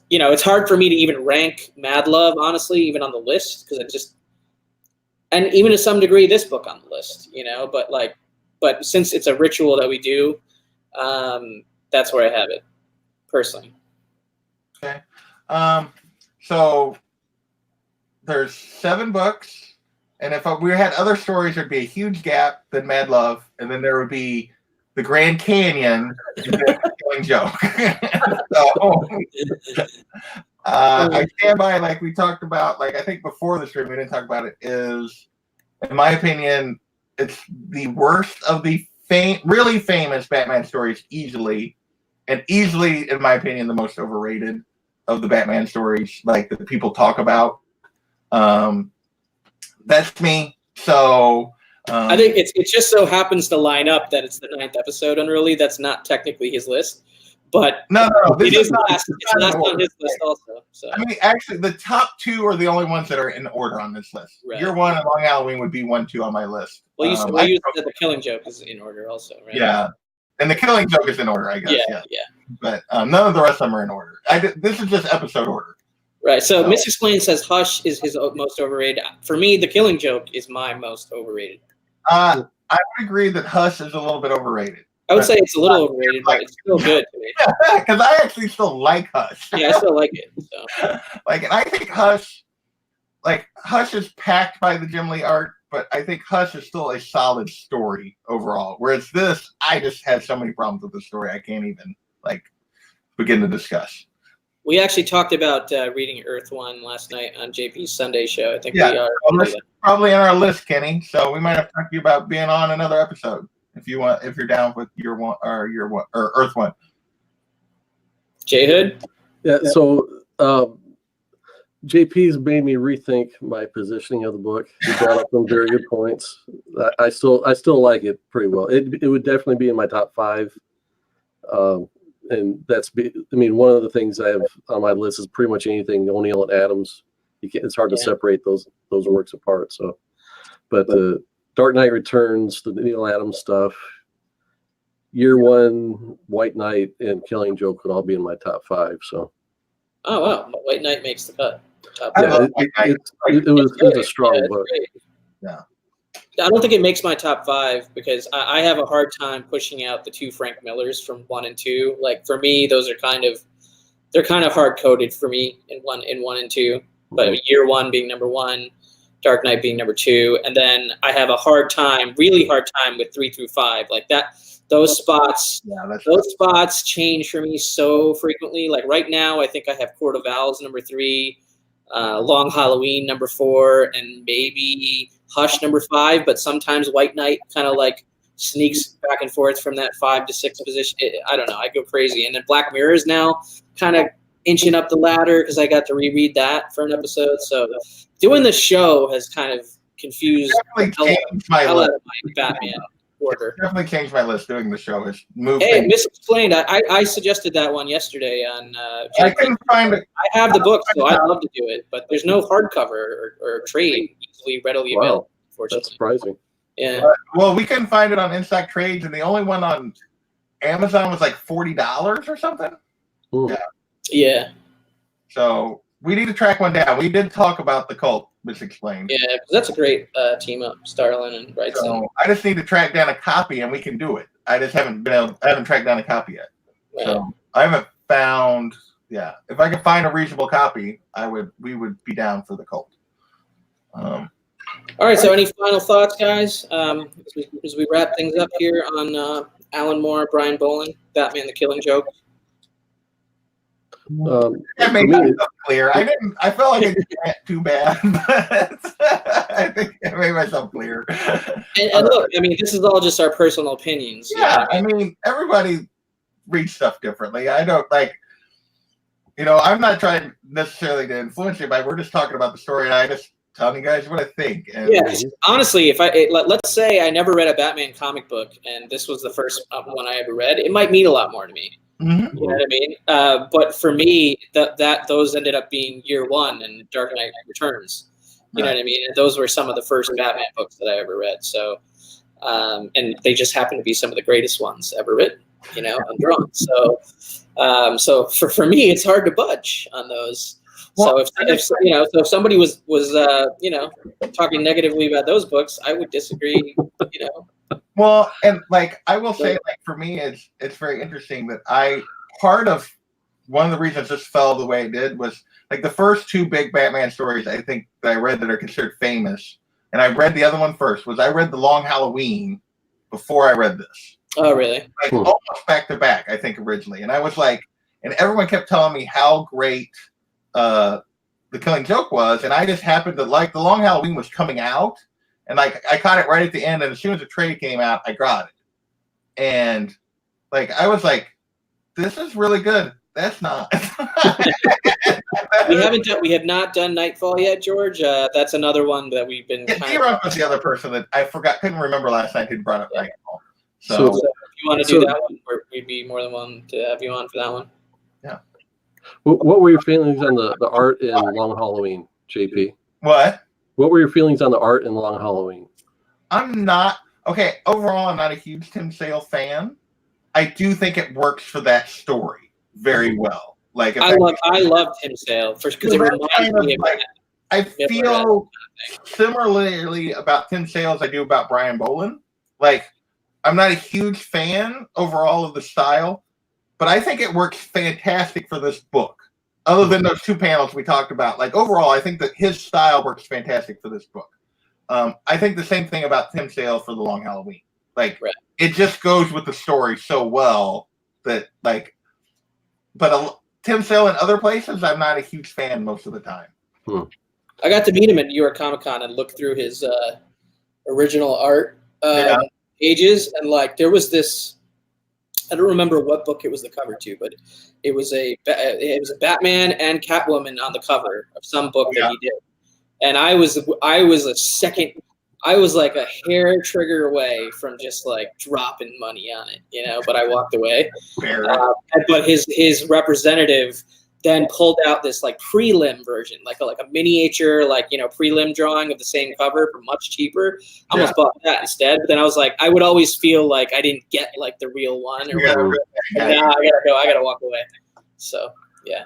It's hard for me to even rank Mad Love, honestly, even on the list, because and even to some degree, this book on the list, but since it's a ritual that we do, that's where I have it personally. Okay. So there's 7 books. And if we had other stories, there'd be a huge gap, then Mad Love, and then there would be the Grand Canyon, and then The Killing Joke. So I stand by, like we talked about, like I think before the stream, we didn't talk about it, is, in my opinion, it's the worst of the really famous Batman stories, easily, in my opinion, the most overrated of the Batman stories, like that people talk about. That's me. So I think it just so happens to line up that it's the 9th episode, and really that's not technically his list, but no, it is last on his list also. So I mean, actually, the top 2 are the only ones that are in order on this list. Right. Year One and Long Halloween would be 1, 2 on my list. Well, you said The Killing Joke is in order also, right? Yeah, and The Killing Joke is in order, I guess. Yeah. But none of the rest of them are in order. This is just episode order. Right. So Misexplained says Hush is his most overrated. For me, The Killing Joke is my most overrated. I would agree that Hush is a little bit overrated. I would say it's a little overrated, but it's still good to me. Because I actually still like Hush. Yeah, I still like it. So. And I think Hush is packed by the Jim Lee art, but I think Hush is still a solid story overall. Whereas this, I just have so many problems with the story I can't even begin to discuss. We actually talked about reading Earth One last night on JP's Sunday show. I think we are. Probably on our list, Kenny. So we might have to talk to you about being on another episode if you're down with Year One or Earth One. J Hood? Yeah. So JP's made me rethink my positioning of the book. He brought up some very good points. I still like it pretty well. It would definitely be in my top 5. And one of the things I have on my list is pretty much anything O'Neill and Adams. It's hard to separate those works apart. So, but the Dark Knight Returns, the Neil Adams stuff, Year One, White Knight, and Killing Joke would all be in my top 5. So. Oh wow, White Knight makes the cut. It was a strong book. Yeah. I don't think it makes my top 5 because I have a hard time pushing out the 2 Frank Millers from 1 and 2. Like for me, those are kind of hard coded for me in one and 2. But Year One being number 1, Dark Knight being number 2, and then I have a really hard time with 3 through 5. Like that, those spots change for me so frequently. Like right now, I think I have Court of Owls number 3, Long Halloween number 4, and maybe Hush number 5, but sometimes White Knight kind of sneaks back and forth from that 5 to 6 position. I don't know. I go crazy. And then Black Mirror is now kind of inching up the ladder because I got to reread that for an episode. So doing the show has kind of confused definitely changed my list. Batman order. Definitely changed my list doing the show. It's moved. Hey, Misexplained. I suggested that one yesterday on. I couldn't find it. I have the book, so I'd love to do it, but there's no hardcover or trade readily available. Unfortunately, that's surprising. Yeah. Well, we couldn't find it on InStock Trades, and the only one on Amazon was like $40 or something. Ooh. Yeah. So we need to track one down. We did talk about the Cult Misexplained. Yeah, 'cause that's a great team up, Starlin and Wrightson. So I just need to track down a copy, and we can do it. I just haven't tracked down a copy yet. Right. So I haven't found. Yeah, if I could find a reasonable copy, we would be down for the Cult. All right. So any final thoughts, guys? As we wrap things up here on Alan Moore, Brian Bolland, Batman: The Killing Joke. That made myself clear. I felt like I didn't get too bad, but I think I made myself clear. And look, I mean, this is all just our personal opinions. Yeah, I mean, everybody reads stuff differently. I don't like, I'm not trying necessarily to influence anybody. We're just talking about the story, and I just telling you guys what I think. And yeah, honestly, let's say I never read a Batman comic book, and this was the first one I ever read, it might mean a lot more to me. Mm-hmm. You know what I mean? But for me, those ended up being Year One and Dark Knight Returns. You know what I mean? And those were some of the first Batman books that I ever read. So, and they just happen to be some of the greatest ones ever written. And drawn. So, so for me, it's hard to budge on those. Well, so if somebody was talking negatively about those books, I would disagree. Well, and like I will say, like for me, it's very interesting that part of one of the reasons this fell the way it did was like the first two big Batman stories I think that I read that are considered famous, and I read the other one first. I read The Long Halloween before I read this. Oh, really? Like almost back to back, I think originally, and I was like, and everyone kept telling me how great The Killing Joke was, and I just happened to like The Long Halloween was coming out. And like I caught it right at the end, and as soon as the trade came out, I got it. And like I was like, "This is really good." That's not. We have not done Nightfall yet, George. That's another one that we've been. D-Rock was the other person that I couldn't remember last night who brought up Nightfall. So if you want to do that one, we'd be more than willing to have you on for that one. Yeah. What were your feelings on the art in Long Halloween, JP? What? What were your feelings on the art in Long Halloween? Overall, I'm not a huge Tim Sale fan. I do think it works for that story very well. Like I love Tim Sale because it reminds me of I feel similarly about Tim Sale as I do about Brian Bolland. Like I'm not a huge fan overall of the style, but I think it works fantastic for this book. Other than those two panels we talked about, like overall, I think that his style works fantastic for this book. I think the same thing about Tim Sale for The Long Halloween. Like it just goes with the story so well that Tim Sale in other places, I'm not a huge fan most of the time. I got to meet him at New York Comic Con and look through his original art pages, and like there was this. I don't remember what book it was the cover to, but it was a Batman and Catwoman on the cover of some book that he did. And I was like a hair trigger away from just like dropping money on it, but I walked away. But his representative then pulled out this like prelim version, like a miniature, prelim drawing of the same cover for much cheaper. I almost bought that instead, but then I was like, I would always feel like I didn't get like the real one or whatever. Now I gotta walk away. So yeah.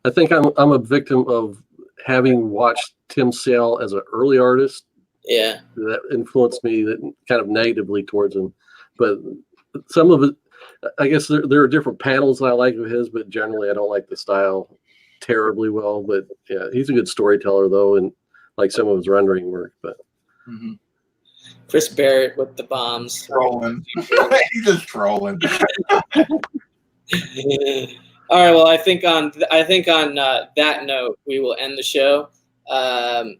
I think I'm a victim of having watched Tim Sale as an early artist. Yeah, that influenced me kind of negatively towards him, but some of it. I guess there are different panels I like of his, but generally I don't like the style terribly well. But yeah, he's a good storyteller though, and like some of his rendering work. But Chris Barrett with the bombs, trolling. He's just trolling. All right. Well, I think on that note, we will end the show. I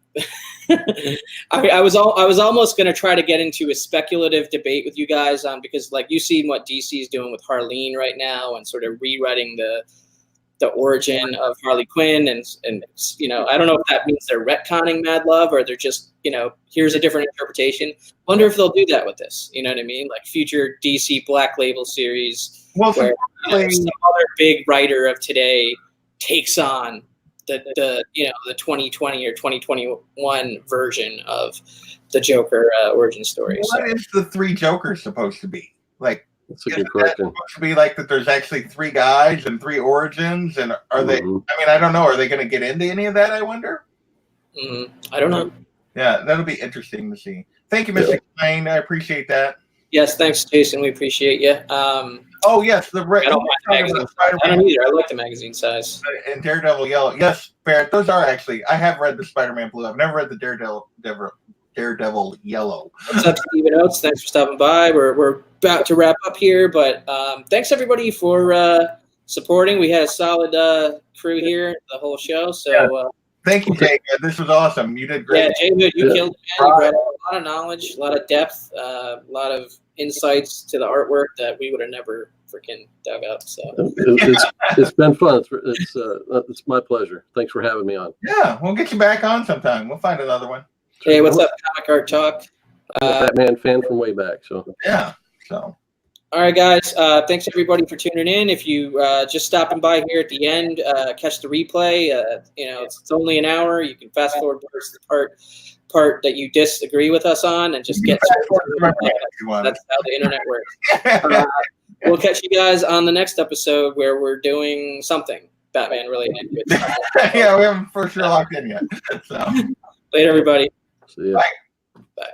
was almost going to try to get into a speculative debate with you guys because like you've seen what DC is doing with Harleen right now and sort of rewriting the origin of Harley Quinn and I don't know if that means they're retconning Mad Love or they're just here's a different interpretation. Wonder if they'll do that with this. You know what I mean? Like future DC Black Label series where some other big writer of today takes on the 2020 or 2021 version of the Joker origin story. What is the three Jokers supposed to be? Like That's a good question. Supposed to be like that there's actually 3 guys and 3 origins, and are they? I mean, I don't know. Are they going to get into any of that? I wonder. I don't know. Yeah, that'll be interesting to see. Thank you, Mr. Klein. I appreciate that. Yes, thanks, Jason. We appreciate you. Oh yes, I don't mind the magazine. I don't either. I like the magazine size. And Daredevil Yellow. Yes, Barrett. Those are actually. I have read the Spider-Man Blue. I've never read the Daredevil Yellow. What's up, Stephen Oates? Thanks for stopping by. We're about to wrap up here, but thanks everybody for supporting. We had a solid crew here the whole show. So thank you, Jake. This was awesome. You did great. Yeah, Jay, you killed it, man. You brought a lot of knowledge, a lot of depth, a lot of insights to the artwork that we would have never freaking dug up. So it's been fun. It's my pleasure. Thanks for having me on. Yeah, we'll get you back on sometime. We'll find another one. Hey, what's up, Comic Art Talk? Batman fan from way back. So yeah. So. All right, guys. Thanks everybody for tuning in. If you just stopping by here at the end, catch the replay. It's only an hour. You can fast forward to the part that you disagree with us on, and just get. That's how the internet works. We'll catch you guys on the next episode where we're doing something Batman related. Yeah, we haven't for sure locked in yet. So. Later, everybody. See ya. Bye. Bye.